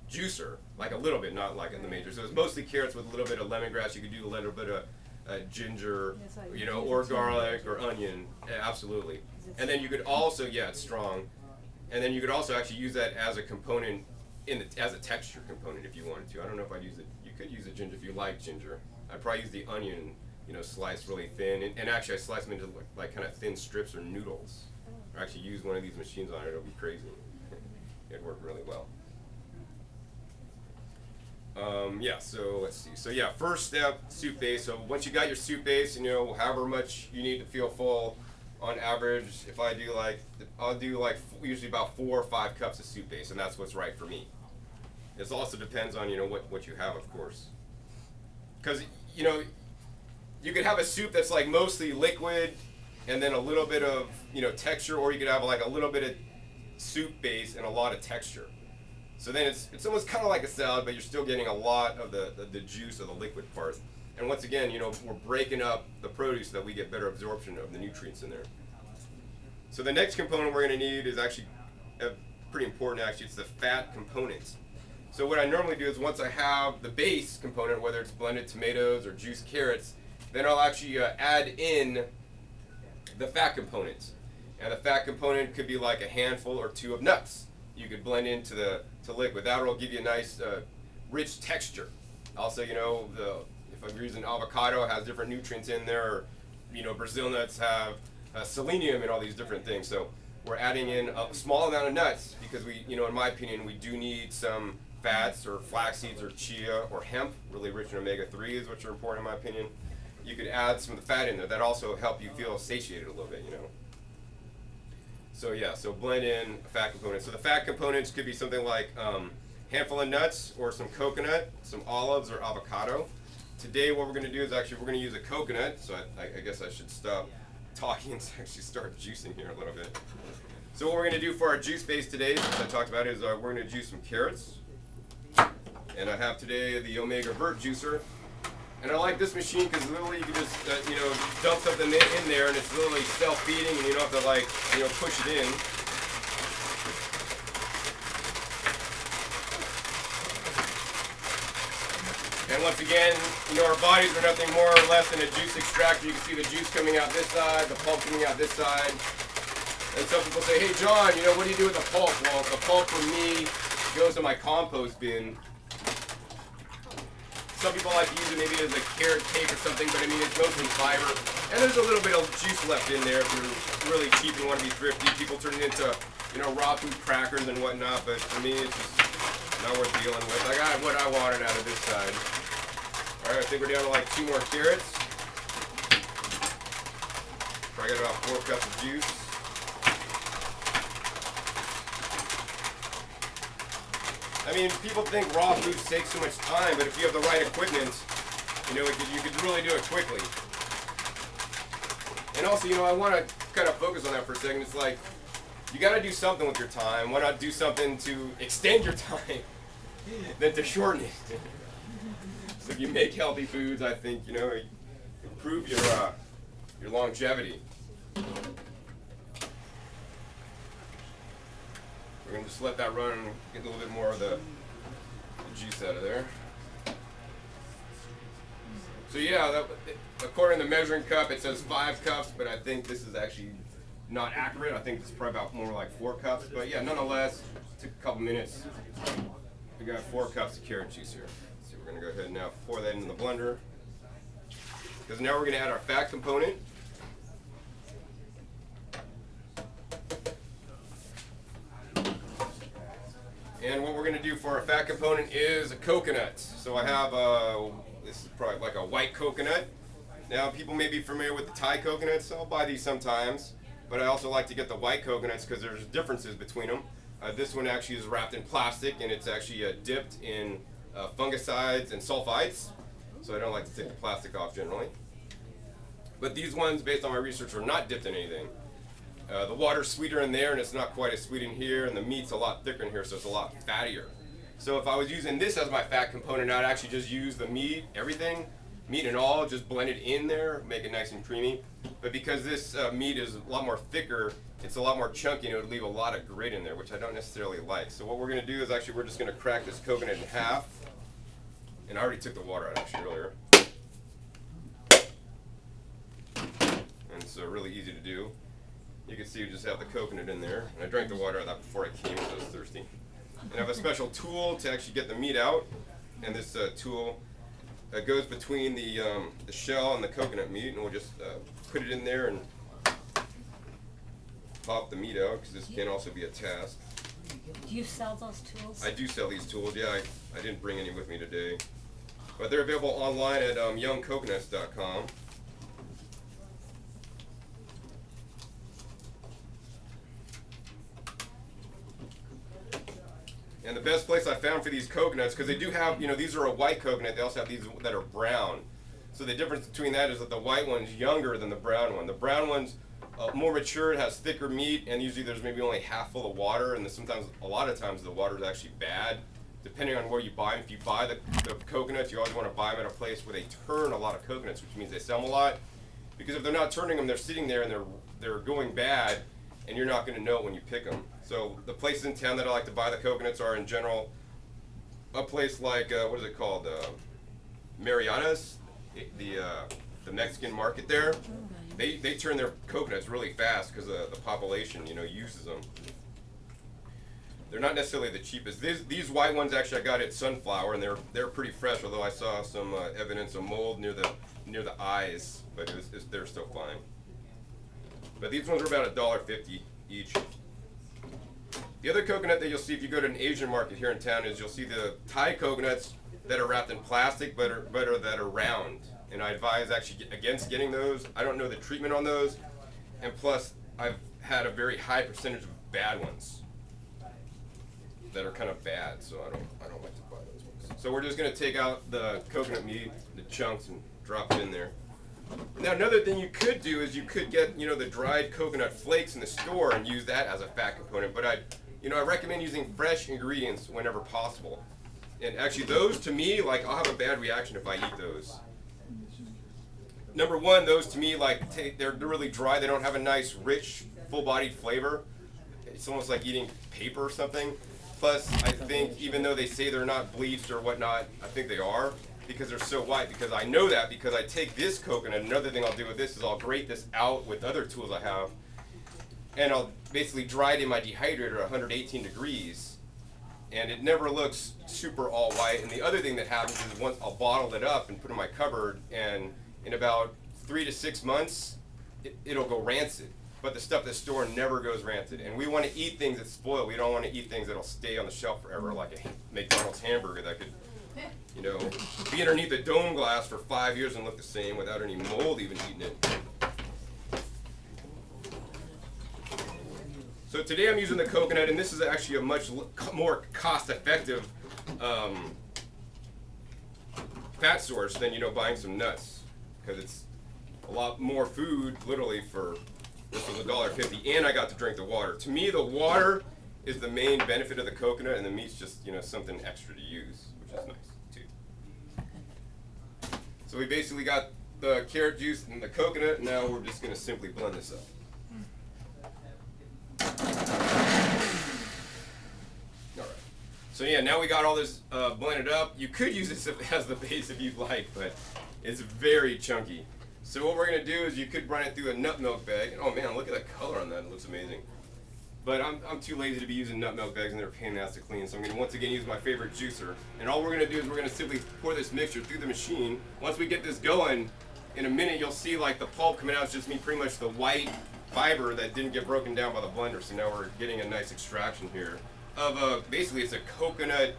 juicer, like a little bit, not like in the major. So it's mostly carrots with a little bit of lemongrass. You could do a little bit of ginger, or garlic or onion. Yeah, absolutely. And then you could also, it's strong. And then you could also actually use that as a component as a texture component if you wanted to. I don't know if I'd use it. You could use the ginger if you like ginger. I'd probably use the onion, sliced really thin. And actually, I slice them into like kind of thin strips or noodles. Or actually use one of these machines on it. It'll be crazy. It'd work really well. So let's see. So first step, soup base. So once you got your soup base, however much you need to feel full, on average, if I'll do usually about 4 or 5 cups of soup base, and that's what's right for me. This also depends on, what you have, of course. Because, you could have a soup that's like mostly liquid and then a little bit of, texture, or you could have like a little bit of soup base and a lot of texture. So then it's almost kind of like a salad, but you're still getting a lot of the juice of the liquid part. And once again, we're breaking up the produce so that we get better absorption of the nutrients in there. So the next component we're going to need is actually pretty important, actually. It's the fat component. So what I normally do is once I have the base component, whether it's blended tomatoes or juiced carrots, then I'll actually add in the fat component. And the fat component could be like a handful or 2 of nuts. You could blend into the liquid. That will give you a nice, rich texture. Also, if I'm using avocado, it has different nutrients in there. Or, Brazil nuts have selenium and all these different things. So we're adding in a small amount of nuts because we, in my opinion, we do need some fats or flax seeds or chia or hemp, really rich in omega-3s, which are important in my opinion. You could add some of the fat in there. That also help you feel satiated a little bit, you know. So yeah, so blend in fat components. So the fat components could be something like handful of nuts or some coconut, some olives or avocado. Today what we're going to do is actually we're going to use a coconut, so I guess I should stop talking and actually start juicing here a little bit. So what we're going to do for our juice base today, as I talked about, is we're going to juice some carrots. And I have today the Omega Vert juicer. And I like this machine because literally you can just, you know, dump something in there and it's literally self-feeding and you don't have to like, you know, push it in. And once again, you know, our bodies are nothing more or less than a juice extractor. You can see the juice coming out this side, the pulp coming out this side. And some people say, hey John, you know, what do you do with the pulp? Well, the pulp for me goes in my compost bin. Some people like to use it maybe as a carrot cake or something, but I mean, it's mostly fiber. And there's a little bit of juice left in there if you're really cheap and want to be thrifty. People turn it into, you know, raw food crackers and whatnot, but for me, it's just not worth dealing with. I got what I wanted out of this side. All right, I think we're down to like 2 more carrots. Probably got about 4 cups of juice. I mean, people think raw foods take so much time, but if you have the right equipment, you know, you could really do it quickly. And also, you know, I want to kind of focus on that for a second. It's like, you got to do something with your time. Why not do something to extend your time than to shorten it? So if you make healthy foods, I think, you know, improve your longevity. We're going to just let that run and get a little bit more of the juice out of there. So yeah, according to the measuring cup, it says 5 cups, but I think this is actually not accurate. I think it's probably about more like 4 cups. But yeah, nonetheless, it took a couple minutes. We got 4 cups of carrot juice here. So we're going to go ahead and now pour that into the blender. Because now we're going to add our fat component. And what we're going to do for our fat component is a coconut. So I have, this is probably like a white coconut. Now people may be familiar with the Thai coconuts, so I'll buy these sometimes. But I also like to get the white coconuts because there's differences between them. This one actually is wrapped in plastic and it's actually dipped in fungicides and sulfites. So I don't like to take the plastic off generally. But these ones, based on my research, are not dipped in anything. The water's sweeter in there and it's not quite as sweet in here, and the meat's a lot thicker in here, so it's a lot fattier. So if I was using this as my fat component, I'd actually just use the meat, everything, meat and all, just blend it in there, make it nice and creamy. But because this meat is a lot more thicker, it's a lot more chunky and it would leave a lot of grit in there, which I don't necessarily like. So what we're going to do is actually we're just going to crack this coconut in half. And I already took the water out actually earlier. And it's really easy to do. You can see you just have the coconut in there. And I drank the water out of that before I came because I was thirsty. And I have a special tool to actually get the meat out. And this tool goes between the shell and the coconut meat. And we'll just put it in there and pop the meat out, because this can also be a task. Do you sell those tools? I do sell these tools. Yeah, I didn't bring any with me today. But they're available online at youngcoconuts.com. And the best place I found for these coconuts, because they do have, you know, these are a white coconut, they also have these that are brown. So the difference between that is that the white one's younger than the brown one. The brown one's more mature, it has thicker meat, and usually there's maybe only half full of water, and sometimes, a lot of times, the water is actually bad, depending on where you buy them. If you buy the coconuts, you always want to buy them at a place where they turn a lot of coconuts, which means they sell them a lot. Because if they're not turning them, they're sitting there and they're going bad, and you're not going to know it when you pick them. So the places in town that I like to buy the coconuts are, in general, a place like, what is it called, Mariana's, the Mexican market there. They turn their coconuts really fast because the population, you know, uses them. They're not necessarily the cheapest. These white ones actually I got at Sunflower, and they're pretty fresh. Although I saw some evidence of mold near the eyes, but they're still fine. But these ones are about $1.50 each. The other coconut that you'll see if you go to an Asian market here in town is you'll see the Thai coconuts that are wrapped in plastic but that are round. And I advise actually against getting those. I don't know the treatment on those. And plus, I've had a very high percentage of bad ones that are kind of bad, so I don't like to buy those ones. So we're just gonna take out the coconut meat, the chunks, and drop it in there. Now another thing you could do is you could get, you know, the dried coconut flakes in the store and use that as a fat component, but I recommend using fresh ingredients whenever possible. And actually those to me, like, I'll have a bad reaction if I eat those. Number one, those to me, like, they're really dry. They don't have a nice, rich, full-bodied flavor. It's almost like eating paper or something. Plus, I think even though they say they're not bleached or whatnot, I think they are because they're so white. Because I know that because I take this coconut. Another thing I'll do with this is I'll grate this out with other tools I have, and I'll basically dry it in my dehydrator at 118 degrees, and it never looks super all white. And the other thing that happens is once I'll bottle it up and put it in my cupboard, and in about 3 to 6 months, it'll go rancid. But the stuff that's stored never goes rancid. And we want to eat things that spoil. We don't want to eat things that'll stay on the shelf forever, like a McDonald's hamburger that could, you know, be underneath a dome glass for 5 years and look the same without any mold even eating it. So today I'm using the coconut, and this is actually a much more cost-effective fat source than, you know, buying some nuts, because it's a lot more food, literally, for this was $1.50, and I got to drink the water. To me, the water is the main benefit of the coconut, and the meat's just, you know, something extra to use, which is nice too. So we basically got the carrot juice and the coconut. Now we're just going to simply blend this up. All right. So yeah, now we got all this blended up. You could use this as the base if you'd like, but it's very chunky. So what we're going to do is you could run it through a nut milk bag. Oh man, look at the color on that. It looks amazing. But I'm too lazy to be using nut milk bags, and they're a pain in the ass to clean. So I'm going to once again use my favorite juicer. And all we're going to do is we're going to simply pour this mixture through the machine. Once we get this going, in a minute you'll see like the pulp coming out is just pretty much the white fiber that didn't get broken down by the blender. So now we're getting a nice extraction here of basically it's a coconut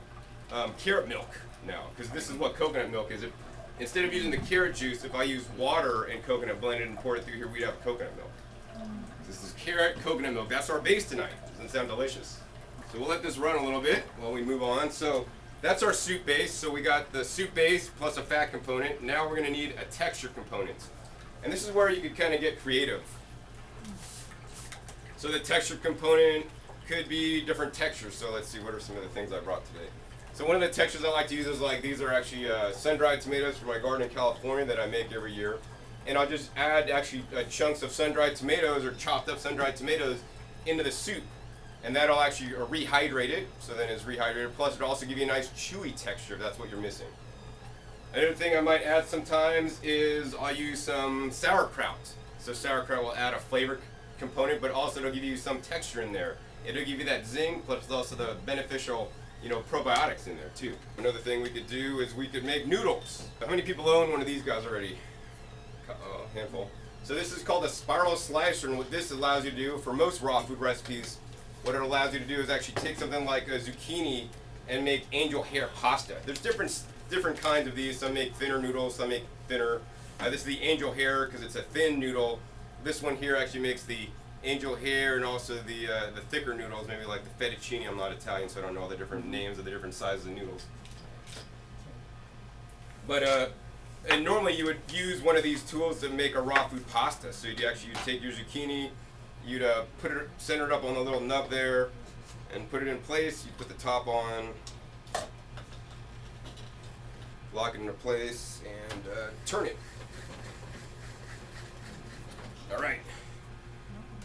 carrot milk now, because this is what coconut milk is. Instead of using the carrot juice, if I use water and coconut blended and pour it through here, we'd have coconut milk. This is carrot, coconut milk. That's our base tonight. Doesn't sound delicious. So we'll let this run a little bit while we move on. So that's our soup base. So we got the soup base plus a fat component. Now we're going to need a texture component. And this is where you could kind of get creative. So the texture component could be different textures. So let's see, what are some of the things I brought today? So one of the textures I like to use is like, these are actually sun-dried tomatoes from my garden in California that I make every year. And I'll just add actually chunks of sun-dried tomatoes or chopped up sun-dried tomatoes into the soup. And that'll actually rehydrate it, so then it's rehydrated. Plus it'll also give you a nice chewy texture if that's what you're missing. Another thing I might add sometimes is I'll use some sauerkraut. So sauerkraut will add a flavor component, but also it'll give you some texture in there. It'll give you that zing, plus also the beneficial, you know, probiotics in there too. Another thing we could do is we could make noodles. How many people own one of these guys already? A handful. So this is called a spiral slicer, and what this allows you to do for most raw food recipes, what it allows you to do is actually take something like a zucchini and make angel hair pasta. There's different kinds of these. Some make thinner noodles, some make thinner. This is the angel hair because it's a thin noodle. This one here actually makes the angel hair and also the thicker noodles, maybe like the fettuccine. I'm not Italian, so I don't know all the different names of the different sizes of noodles. But and normally you would use one of these tools to make a raw food pasta. So you'd take your zucchini, you'd center it up on the little nub there, and put it in place. You put the top on, lock it into place, and turn it. All right.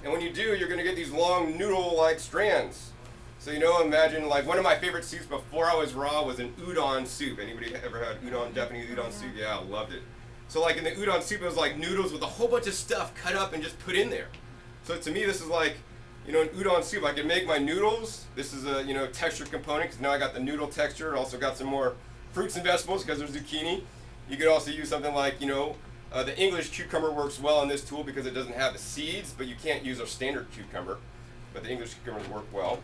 And when you do, you're going to get these long noodle-like strands. So, you know, imagine, like, one of my favorite soups before I was raw was an udon soup. Anybody ever had Japanese udon soup? Yeah, I loved it. So, like, in the udon soup, it was like noodles with a whole bunch of stuff cut up and just put in there. So, to me, this is like, you know, an udon soup. I can make my noodles. This is a, you know, texture component, because now I got the noodle texture. It also got some more fruits and vegetables, because there's zucchini. You could also use something like, you know, the English cucumber works well in this tool because it doesn't have the seeds, but you can't use a standard cucumber. But the English cucumbers work well.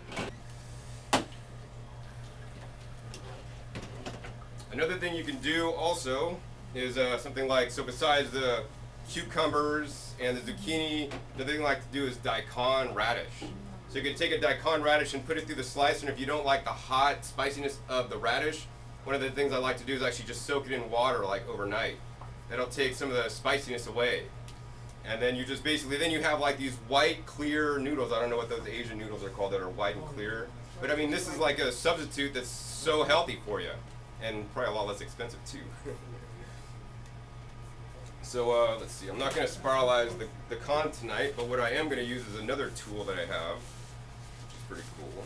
Another thing you can do also is something like, so besides the cucumbers and the zucchini, the thing I like to do is Daikon Radish. So you can take a Daikon radish and put it through the slicer, and if you don't like the hot spiciness of the radish, one of the things I like to do is actually just soak it in water like overnight. That'll take some of the spiciness away. And then you just basically, then you have like these white, clear noodles. I don't know what those Asian noodles are called that are white and clear. But I mean, this is like a substitute that's so healthy for you. And probably a lot less expensive too. So let's see, I'm not going to spiralize the con tonight, but what I am going to use is another tool that I have, which is pretty cool.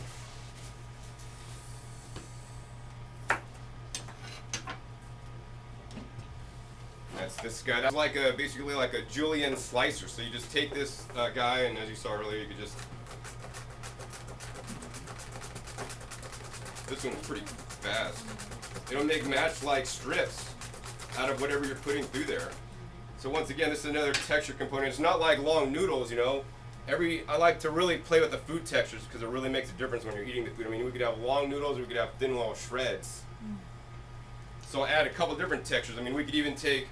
That's this guy. That's like basically like a julienne slicer. So you just take this guy, and as you saw earlier, you could just. This one's pretty fast. It'll make match-like strips out of whatever you're putting through there. So once again, this is another texture component. It's not like long noodles, you know. I like to really play with the food textures because it really makes a difference when you're eating the food. I mean, we could have long noodles, or we could have thin little shreds. So I'll add a couple different textures. I mean, we could even take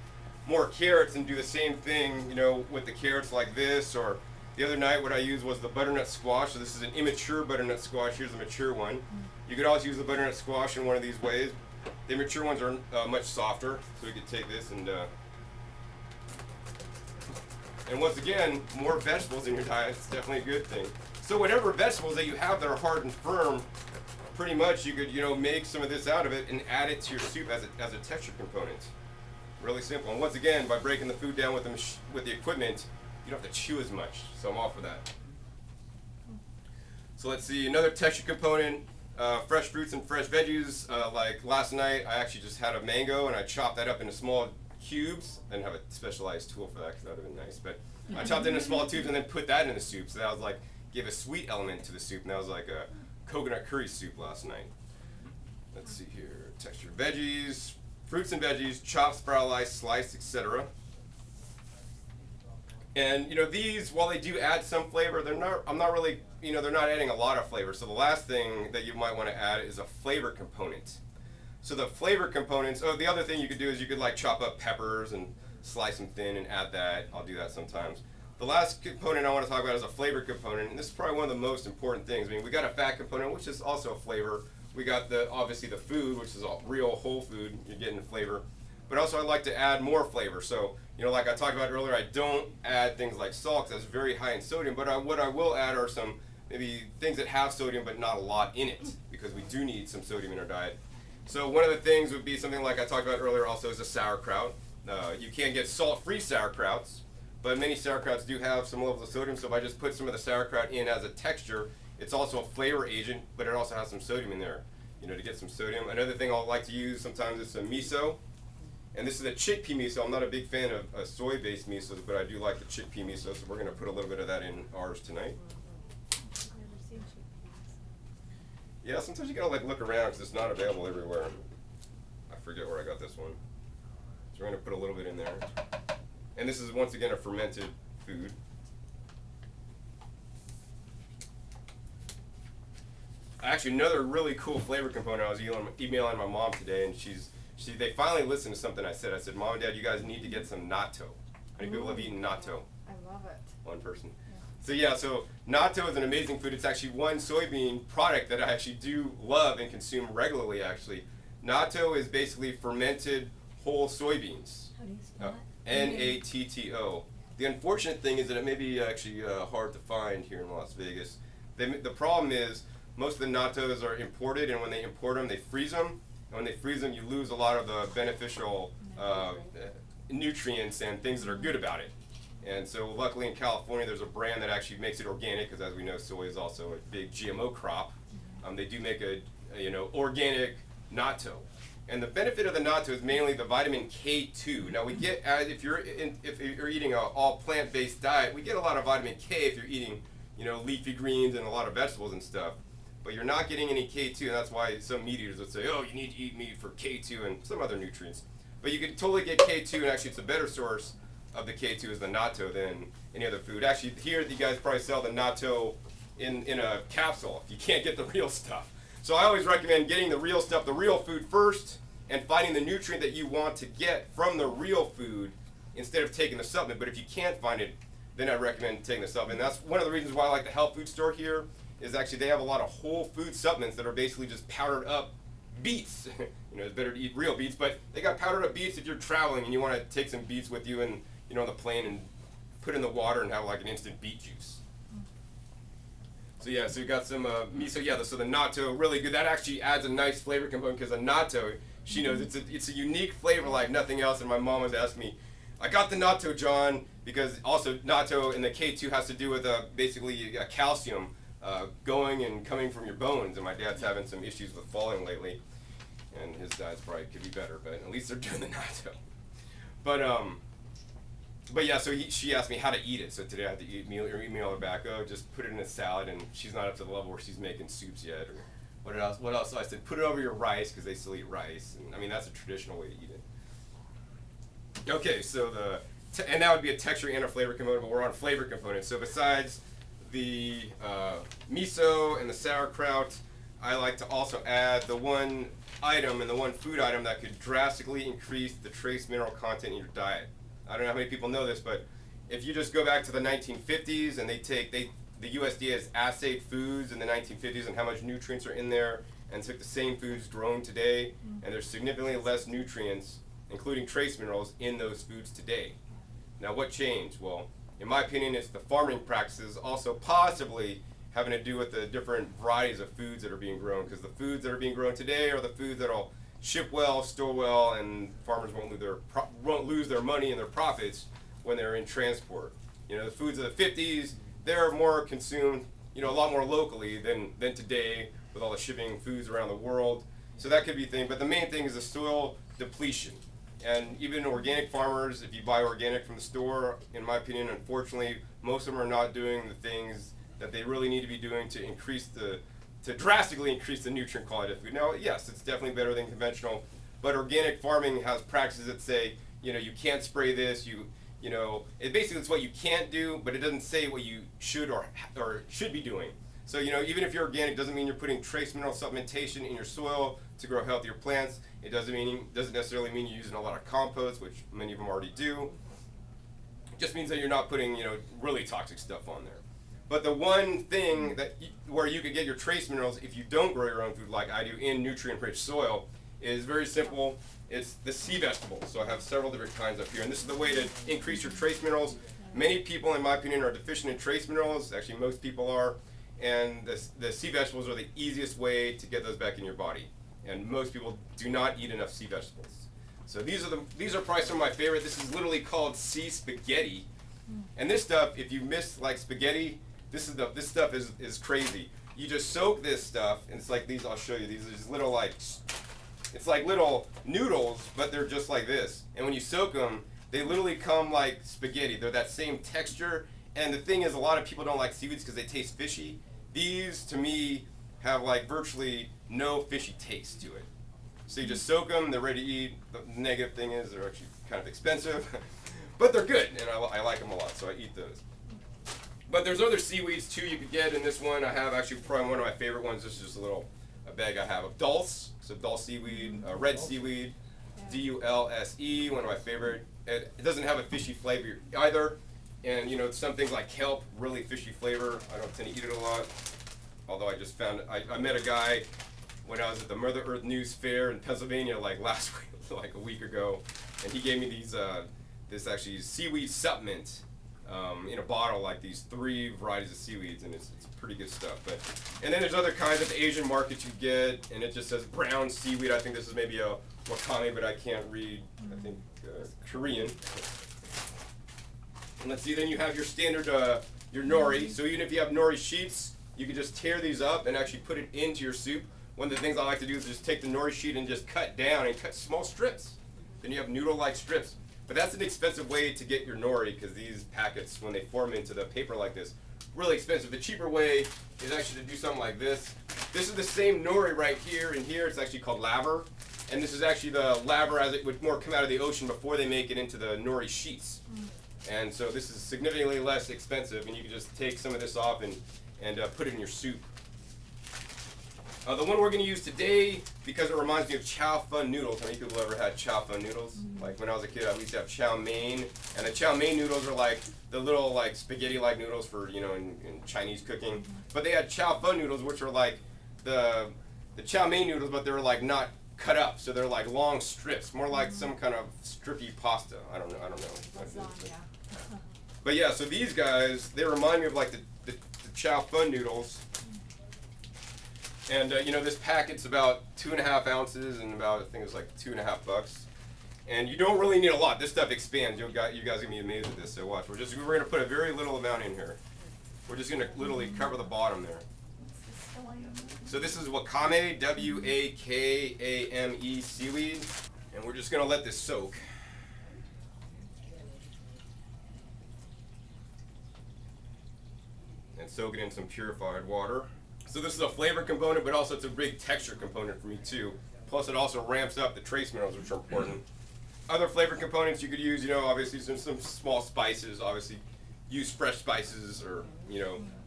more carrots and do the same thing, you know, with the carrots like this. Or the other night, what I used was the butternut squash. So this is an immature butternut squash. Here's a mature one. You could also use the butternut squash in one of these ways. The mature ones are much softer, so we could take this and once again, more vegetables in your diet is definitely a good thing. So whatever vegetables that you have that are hard and firm, pretty much you could, you know, make some of this out of it and add it to your soup as a texture component. Really simple. And once again, by breaking the food down with the equipment, you don't have to chew as much. So I'm all for that. So let's see, another texture component. Fresh fruits and fresh veggies. Like last night, I actually just had a mango and I chopped that up into small cubes. I didn't have a specialized tool for that because that would have been nice. But I chopped it into small tubes and then put that in the soup. So that was like, gave a sweet element to the soup. And that was like a coconut curry soup last night. Let's see here. Texture veggies, fruits and veggies, chopped, spiralized, sliced, etc. And you know, these, while they do add some flavor, they're not adding a lot of flavor. So the last thing that you might want to add is a flavor component. So the flavor components, the other thing you could do is you could like chop up peppers and slice them thin and add that. I'll do that sometimes. The last component I want to talk about is a flavor component, and this is probably one of the most important things. I mean, we got a fat component, which is also a flavor. We got obviously the food, which is all real whole food. You're getting the flavor. But also I like to add more flavor. So, you know, like I talked about earlier, I don't add things like salt because that's very high in sodium. But what I will add are some maybe things that have sodium but not a lot in it, because we do need some sodium in our diet. So one of the things would be something like I talked about earlier also is a sauerkraut. You can get salt-free sauerkrauts, but many sauerkrauts do have some levels of sodium. So if I just put some of the sauerkraut in as a texture, it's also a flavor agent, but it also has some sodium in there, you know, to get some sodium. Another thing I'll like to use sometimes is some miso. And this is a chickpea miso. I'm not a big fan of soy-based misos, but I do like the chickpea miso, so we're going to put a little bit of that in ours tonight. Never seen chickpeas. Yeah, sometimes you gotta like look around because it's not available everywhere. I forget where I got this one. So we're gonna put a little bit in there. And this is once again a fermented food. Actually, another really cool flavor component. I was emailing my mom today, and they finally listened to something I said. I said, Mom and Dad, you guys need to get some natto. How many people have eaten natto? I love it. One person. So natto is an amazing food. It's actually one soybean product that I actually do love and consume regularly, actually. Natto is basically fermented whole soybeans. How do you spell it? Natto. The unfortunate thing is that it may be actually hard to find here in Las Vegas. The problem is most of the nattos are imported, and when they import them, they freeze them. And when they freeze them, you lose a lot of the beneficial nutrients and things that are good about it. And so luckily in California, there's a brand that actually makes it organic, because as we know, soy is also a big GMO crop. They do make a organic natto. And the benefit of the natto is mainly the vitamin K2. Now we get, if you're eating an all plant-based diet, we get a lot of vitamin K if you're eating, you know, leafy greens and a lot of vegetables and stuff. But you're not getting any K2, and that's why some meat eaters would say, oh, you need to eat meat for K2 and some other nutrients. But you can totally get K2, and actually it's a better source of the K2 is the natto than any other food. Actually, here you guys probably sell the natto in a capsule if you can't get the real stuff. So I always recommend getting the real stuff, the real food first, and finding the nutrient that you want to get from the real food instead of taking the supplement. But if you can't find it, then I recommend taking the supplement. And that's one of the reasons why I like the health food store here, is actually they have a lot of whole food supplements that are basically just powdered up beets. It's better to eat real beets, but they got powdered up beets if you're traveling and you want to take some beets with you and on the plane and put in the water and have like an instant beet juice. So yeah, so you got some miso. Yeah, so the natto, really good. That actually adds a nice flavor component because the natto, she knows it's a unique flavor like nothing else. And my mom was asking me, I got the natto, John, because also natto in the K2 has to do with basically a calcium going and coming from your bones. And my dad's having some issues with falling lately, and his diet's probably could be better, but at least they're doing the natto. But yeah, so she asked me how to eat it. So today I had to email her back. Oh, just put it in a salad, and she's not up to the level where she's making soups yet. Or what else? What else? So I said put it over your rice because they still eat rice, and I mean that's a traditional way to eat it. Okay, so and that would be a texture and a flavor component, but we're on flavor components. So besides the miso and the sauerkraut, I like to also add the one item and the one food item that could drastically increase the trace mineral content in your diet. I don't know how many people know this, but if you just go back to the 1950s and the USDA has assayed foods in the 1950s and how much nutrients are in there, and took the same foods grown today, and there's significantly less nutrients, including trace minerals, in those foods today. Now, what changed? Well, in my opinion, it's the farming practices, also possibly having to do with the different varieties of foods that are being grown, because the foods that are being grown today are the foods that'll ship well, store well, and farmers won't lose their money and their profits when they're in transport. The foods of the 50s, they're more consumed, a lot more locally than today with all the shipping foods around the world. So that could be a thing, but the main thing is the soil depletion. And even organic farmers, if you buy organic from the store, in my opinion, unfortunately, most of them are not doing the things that they really need to be doing to drastically increase the nutrient quality of food. Now, yes, it's definitely better than conventional, but organic farming has practices that say, you can't spray this, it's what you can't do, but it doesn't say what you should or should be doing. So, even if you're organic, doesn't mean you're putting trace mineral supplementation in your soil to grow healthier plants. It doesn't necessarily mean you're using a lot of compost, which many of them already do. It just means that you're not putting, really toxic stuff on there. But the one thing where you could get your trace minerals if you don't grow your own food like I do in nutrient-rich soil is very simple. It's the sea vegetables. So I have several different kinds up here, and this is the way to increase your trace minerals. Many people, in my opinion, are deficient in trace minerals. Actually, most people are, and the sea vegetables are the easiest way to get those back in your body. And most people do not eat enough sea vegetables. So these are probably some of my favorite. This is literally called sea spaghetti, and this stuff, if you miss like spaghetti, this stuff is crazy. You just soak this stuff, and it's like these. I'll show you. These are just little it's like little noodles, but they're just like this. And when you soak them, they literally come like spaghetti. They're that same texture. And the thing is, a lot of people don't like seaweeds because they taste fishy. These, to me, have like virtually no fishy taste to it. So you just soak them. They're ready to eat. The negative thing is they're actually kind of expensive, but they're good, and I like them a lot. So I eat those. But there's other seaweeds too you could get. In this one, I have actually probably one of my favorite ones. This is just a bag I have of dulse. So dulse seaweed, red seaweed, D-U-L-S-E, one of my favorite. It doesn't have a fishy flavor either. And some things like kelp, really fishy flavor. I don't tend to eat it a lot. Although I just found, I met a guy when I was at the Mother Earth News Fair in Pennsylvania like last week, like a week ago. And he gave me this actually seaweed supplement in a bottle, like these 3 varieties of seaweeds, and it's pretty good stuff. And then there's other kinds at the Asian market you get, and it just says brown seaweed. I think this is maybe a wakame, but I can't read, I think, Korean. And let's see, then you have your standard, your nori. So even if you have nori sheets, you can just tear these up and actually put it into your soup. One of the things I like to do is just take the nori sheet and just cut down and cut small strips. Then you have noodle-like strips. But that's an expensive way to get your nori, because these packets, when they form into the paper like this, really expensive. The cheaper way is actually to do something like this. This is the same nori right here and here. It's actually called laver. And this is actually the laver as it would more come out of the ocean before they make it into the nori sheets. And so this is significantly less expensive, and you can just take some of this off and put it in your soup. The one we're going to use today, because it reminds me of chow fun noodles. How many people ever had chow fun noodles? Like when I was a kid, I used to have chow mein, and the chow mein noodles are like the little like spaghetti-like noodles for in Chinese cooking. But they had chow fun noodles, which are like the chow mein noodles, but they're like not cut up, so they're like long strips, more like some kind of strippy pasta. I don't know. Lasagna. But yeah, so these guys, they remind me of like the chow fun noodles. And this packet's about 2.5 ounces and about, I think it's like $2.50. And you don't really need a lot. This stuff expands. You guys are gonna be amazed at this. So watch. We're gonna put a very little amount in here. We're just gonna literally cover the bottom there. So this is wakame, W-A-K-A-M-E seaweed, and we're just gonna let this soak. And soak it in some purified water. So this is a flavor component, but also it's a big texture component for me too. Plus it also ramps up the trace minerals, which are important. Other flavor components you could use, obviously some small spices. Obviously, use fresh spices, or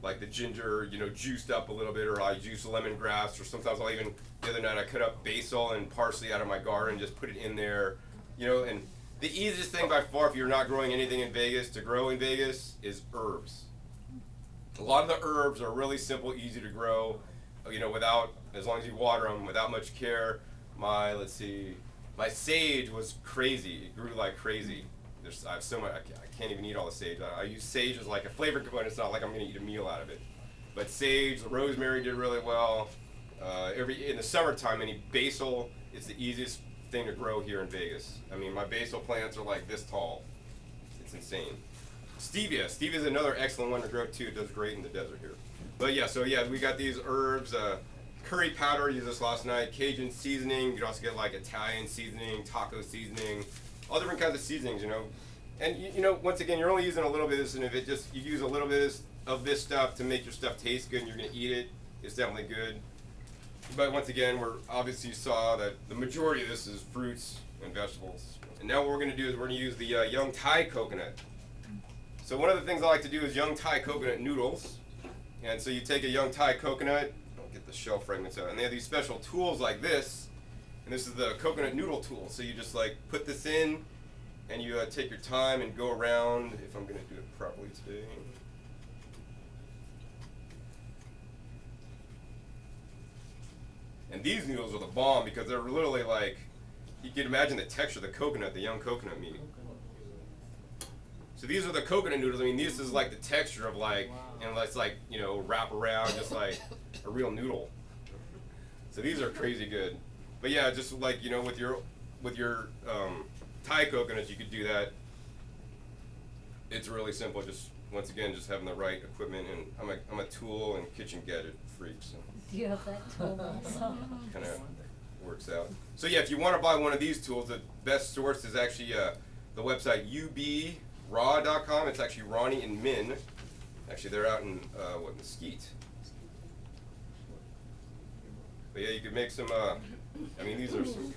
like the ginger, juiced up a little bit, or I juice lemongrass, or sometimes I'll even, the other night I cut up basil and parsley out of my garden, just put it in there, And the easiest thing by far, if you're not growing anything in Vegas, to grow in Vegas is herbs. A lot of the herbs are really simple, easy to grow, without, as long as you water them, without much care. My sage was crazy. It grew like crazy. I have so much, I can't even eat all the sage. I use sage as like a flavor component. It's not like I'm gonna eat a meal out of it. But sage, rosemary did really well. In the summertime, basil is the easiest thing to grow here in Vegas. I mean, my basil plants are like this tall. It's insane. Stevia is another excellent one to grow too. It does great in the desert here. But we got these herbs. Curry powder, used this last night. Cajun seasoning. You can also get like Italian seasoning, taco seasoning, all different kinds of seasonings, And once again, you're only using a little bit of this, and if you use a little bit of this stuff to make your stuff taste good, and you're gonna eat it, it's definitely good. But once again, you saw that the majority of this is fruits and vegetables. And now what we're gonna do is we're gonna use the young Thai coconut. So one of the things I like to do is young Thai coconut noodles. And so you take a young Thai coconut, I'll get the shell fragments out, and they have these special tools like this. And this is the coconut noodle tool. So you just like put this in, and you take your time and go around, if I'm gonna do it properly today. And these noodles are the bomb because they're literally like, you can imagine the texture of the coconut, the young coconut meat. So these are the coconut noodles. I mean, this is like the texture of like, and it's like, wrap around just like a real noodle. So these are crazy good. But yeah, just like, with your Thai coconuts, you could do that. It's really simple. Just once again, just having the right equipment, and I'm a tool and kitchen gadget freak, so Do you have that tool also? kind of works out. So yeah, if you want to buy one of these tools, the best source is actually the website ubraw.com. It's actually Ronnie and Min. Actually, they're out in Mesquite. But yeah, you could make some. These are some.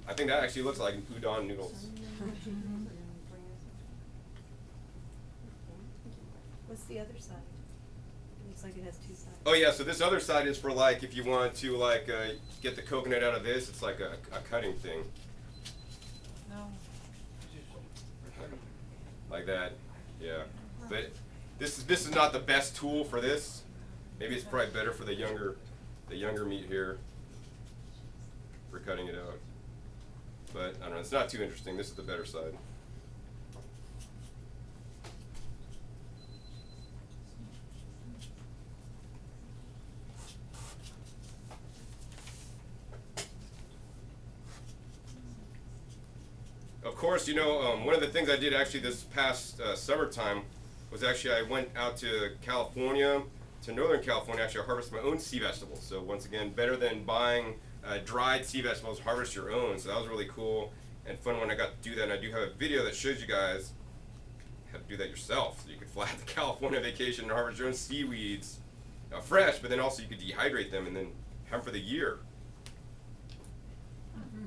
I think that actually looks like udon noodles. What's the other side? Looks like it has two sides. Oh yeah, so this other side is for like if you want to like get the coconut out of this. It's like a cutting thing. No. Like that, yeah. But this is not the best tool for this. Maybe it's probably better for the younger meat here for cutting it out. But I don't know, it's not too interesting. This is the better side. Of course, one of the things I did actually this past summertime was actually I went out to California, to Northern California. Actually, I harvested my own sea vegetables. So once again, better than buying dried sea vegetables, harvest your own. So that was really cool and fun when I got to do that. And I do have a video that shows you guys how to do that yourself. So you could fly out to California vacation and harvest your own seaweeds fresh, but then also you could dehydrate them and then have them for the year.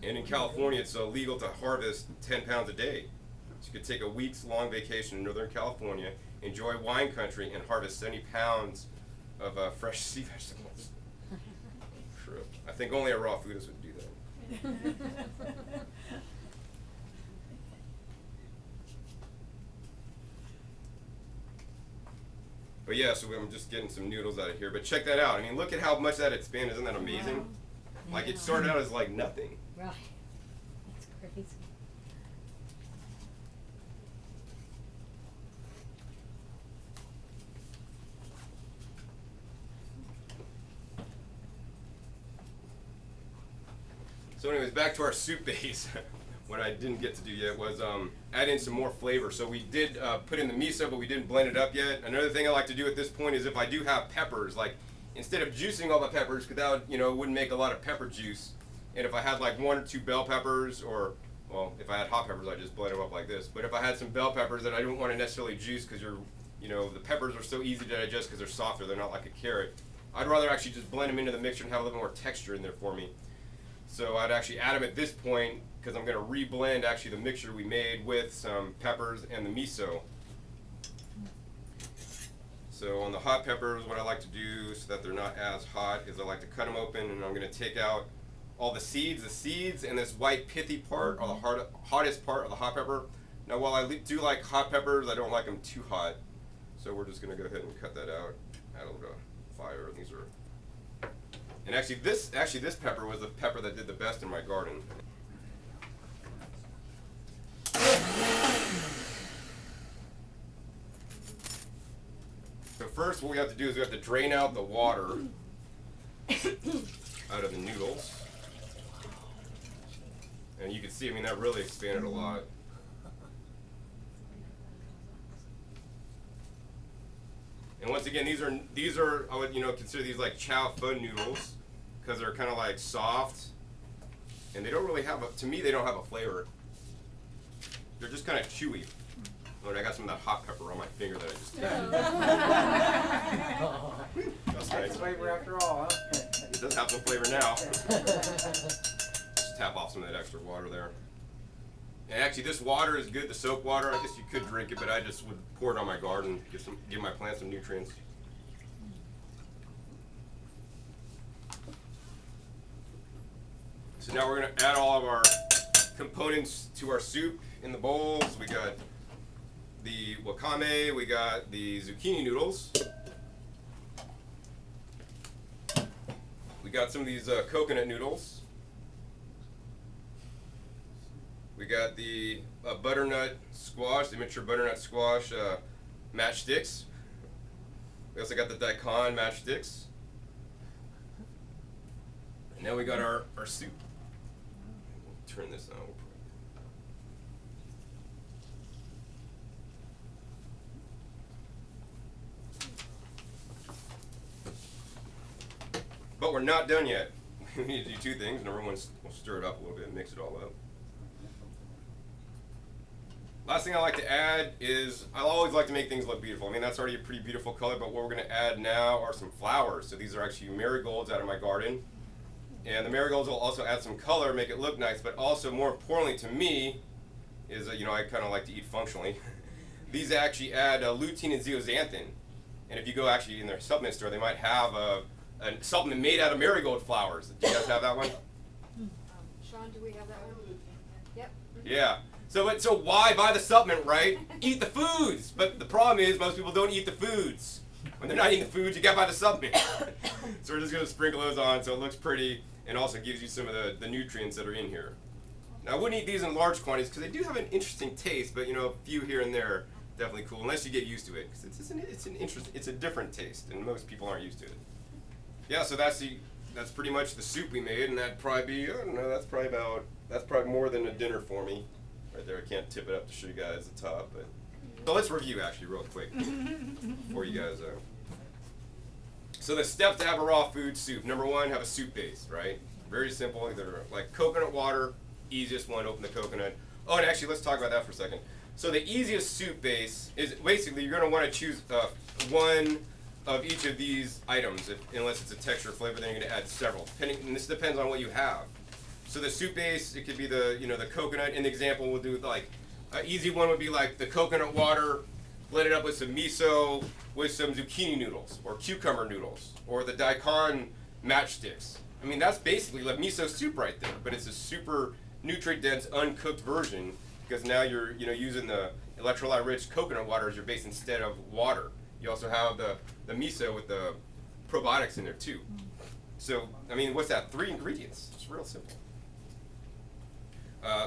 And in California, it's illegal to harvest 10 pounds a day. So you could take a week's long vacation in Northern California, enjoy wine country, and harvest 70 pounds of fresh sea vegetables. true. I think only a raw foodist would do that. But yeah, so I'm just getting some noodles out of here. But check that out. I mean, look at how much that expanded. Isn't that amazing? Wow. Like it Yeah. started out as like nothing. Right. That's crazy. So anyways, back to our soup base. What I didn't get to do yet was add in some more flavor. So we did put in the miso, but we didn't blend it up yet. Another thing I like to do at this point is if I do have peppers, like instead of juicing all the peppers, because that would, you know, wouldn't make a lot of pepper juice. And if I had like 1 or 2 bell peppers, or well, if I had hot peppers, I just blend them up like this. But if I had some bell peppers that I didn't want to necessarily juice, because the peppers are so easy to digest because they're softer, they're not like a carrot. I'd rather actually just blend them into the mixture and have a little more texture in there for me. So I'd actually add them at this point because I'm going to reblend actually the mixture we made with some peppers and the miso. So on the hot peppers, what I like to do so that they're not as hot is I like to cut them open, and I'm going to take out all the seeds. The seeds and this white pithy part are the hottest part of the hot pepper. Now while I do like hot peppers, I don't like them too hot. So we're just going to go ahead and cut that out, add a little bit of fire. These are... And actually this pepper was the pepper that did the best in my garden. So first what we have to do is we have to drain out the water out of the noodles. And you can see, I mean, that really expanded a lot. And once again, these are I would consider these like chow fun noodles because they're kind of like soft, and they don't really have to me they don't have a flavor. They're just kind of chewy. Oh, and I got some of that hot pepper on my finger that I just tapped. That's That's nice. flavor after all, huh? It does have some flavor now. Just tap off some of that extra water there. And actually, this water is good. The soap water, I guess you could drink it, but I just would pour it on my garden, give my plants some nutrients. So now we're going to add all of our components to our soup in the bowls. We got the wakame, we got the zucchini noodles. We got some of these coconut noodles. We got the butternut squash, the miniature butternut squash matchsticks. We also got the daikon matchsticks. And now we got our soup. We'll turn this on. But we're not done yet. We need to do 2 things. Number one, we'll stir it up a little bit and mix it all up. Last thing I like to add is, I always like to make things look beautiful. I mean, that's already a pretty beautiful color, but what we're going to add now are some flowers. So these are actually marigolds out of my garden. And the marigolds will also add some color, make it look nice, but also more importantly to me is, I kind of like to eat functionally. These actually add lutein and zeaxanthin. And if you go actually in their supplement store, they might have a supplement made out of marigold flowers. Do you guys have that one? Sean, do we have that one? Yep. Yeah. So why buy the supplement, right? Eat the foods. But the problem is most people don't eat the foods. When they're not eating the foods, you gotta buy the supplement. So we're just gonna sprinkle those on so it looks pretty and also gives you some of the nutrients that are in here. Now I wouldn't eat these in large quantities because they do have an interesting taste, but a few here and there definitely cool unless you get used to it because it's a different taste and most people aren't used to it. Yeah, so that's pretty much the soup we made, and that'd probably be, I don't know, that's probably more than a dinner for me. Right there, I can't tip it up to show you guys the top, but so let's review actually real quick for you guys. So the steps to have a raw food soup. Number 1, have a soup base, right? Very simple, either like coconut water, easiest one, open the coconut. Oh, and actually let's talk about that for a second. So the easiest soup base is basically you're going to want to choose one of each of these items, unless it's a texture or flavor, then you're going to add several. And this depends on what you have. So the soup base, it could be the coconut. In the example, we'll do like an easy one would be like the coconut water, blend it up with some miso, with some zucchini noodles or cucumber noodles, or the daikon matchsticks. I mean, that's basically like miso soup right there, but it's a super nutrient-dense, uncooked version because now you're using the electrolyte-rich coconut water as your base instead of water. You also have the miso with the probiotics in there too. So, I mean, what's that? 3 ingredients. It's real simple.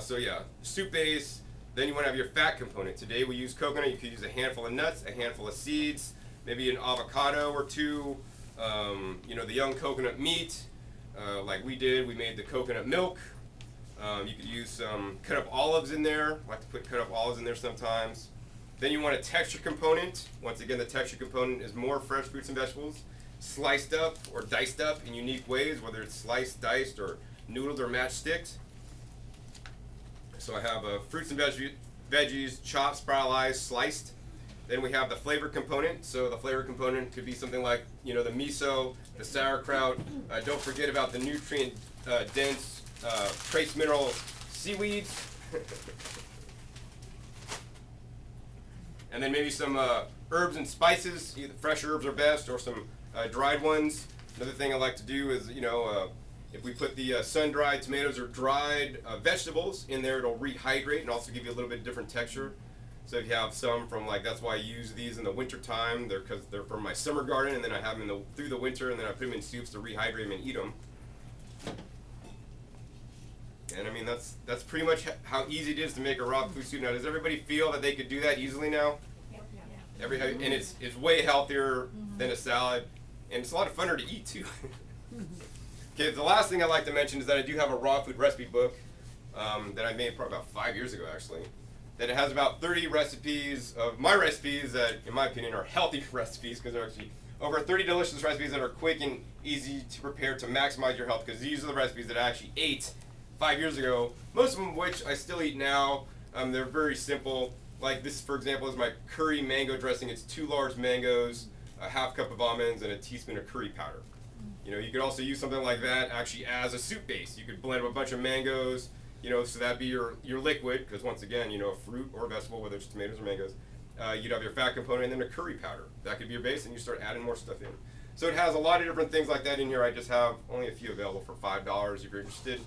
So yeah, soup base. Then you want to have your fat component. Today we use coconut. You could use a handful of nuts, a handful of seeds, maybe an avocado or two. The young coconut meat, like we did. We made the coconut milk. You could use some cut up olives in there. I like to put cut up olives in there sometimes. Then you want a texture component. Once again, the texture component is more fresh fruits and vegetables, sliced up or diced up in unique ways, whether it's sliced, diced, or noodled or match sticked. So I have fruits and veggies, chopped, spiralized, sliced. Then we have the flavor component. So the flavor component could be something like, the miso, the sauerkraut. Don't forget about the nutrient-dense trace mineral seaweeds. And then maybe some herbs and spices. Either fresh herbs are best or some dried ones. Another thing I like to do is, if we put the sun-dried tomatoes or dried vegetables in there, it'll rehydrate and also give you a little bit different texture. So if you have some from that's why I use these in the winter time. Because they're from my summer garden, and then I have them through the winter, and then I put them in soups to rehydrate them and eat them. And I mean that's pretty much how easy it is to make a raw food soup. Now, does everybody feel that they could do that easily now? Yeah. And it's way healthier than a salad, and it's a lot of funner to eat too. Okay, the last thing I'd like to mention is that I do have a raw food recipe book that I made probably about 5 years ago, actually. That it has about 30 recipes of my recipes that, in my opinion, are healthy recipes because they're actually over 30 delicious recipes that are quick and easy to prepare to maximize your health. Because these are the recipes that I actually ate 5 years ago, most of them which I still eat now. They're very simple. Like this, for example, is my curry mango dressing. It's 2 large mangoes, a half cup of almonds, and a teaspoon of curry powder. You could also use something like that actually as a soup base. You could blend up a bunch of mangoes, so that'd be your liquid, because once again, a fruit or vegetable, whether it's tomatoes or mangoes, you'd have your fat component and then a curry powder. That could be your base, and you start adding more stuff in. So it has a lot of different things like that in here. I just have only a few available for $5 if you're interested.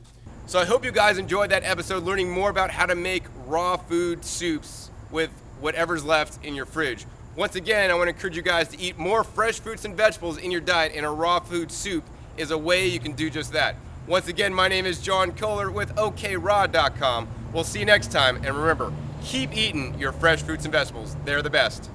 So I hope you guys enjoyed that episode, learning more about how to make raw food soups with whatever's left in your fridge. Once again, I want to encourage you guys to eat more fresh fruits and vegetables in your diet, and a raw food soup is a way you can do just that. Once again, my name is John Kohler with OKRaw.com. We'll see you next time, and remember, keep eating your fresh fruits and vegetables. They're the best.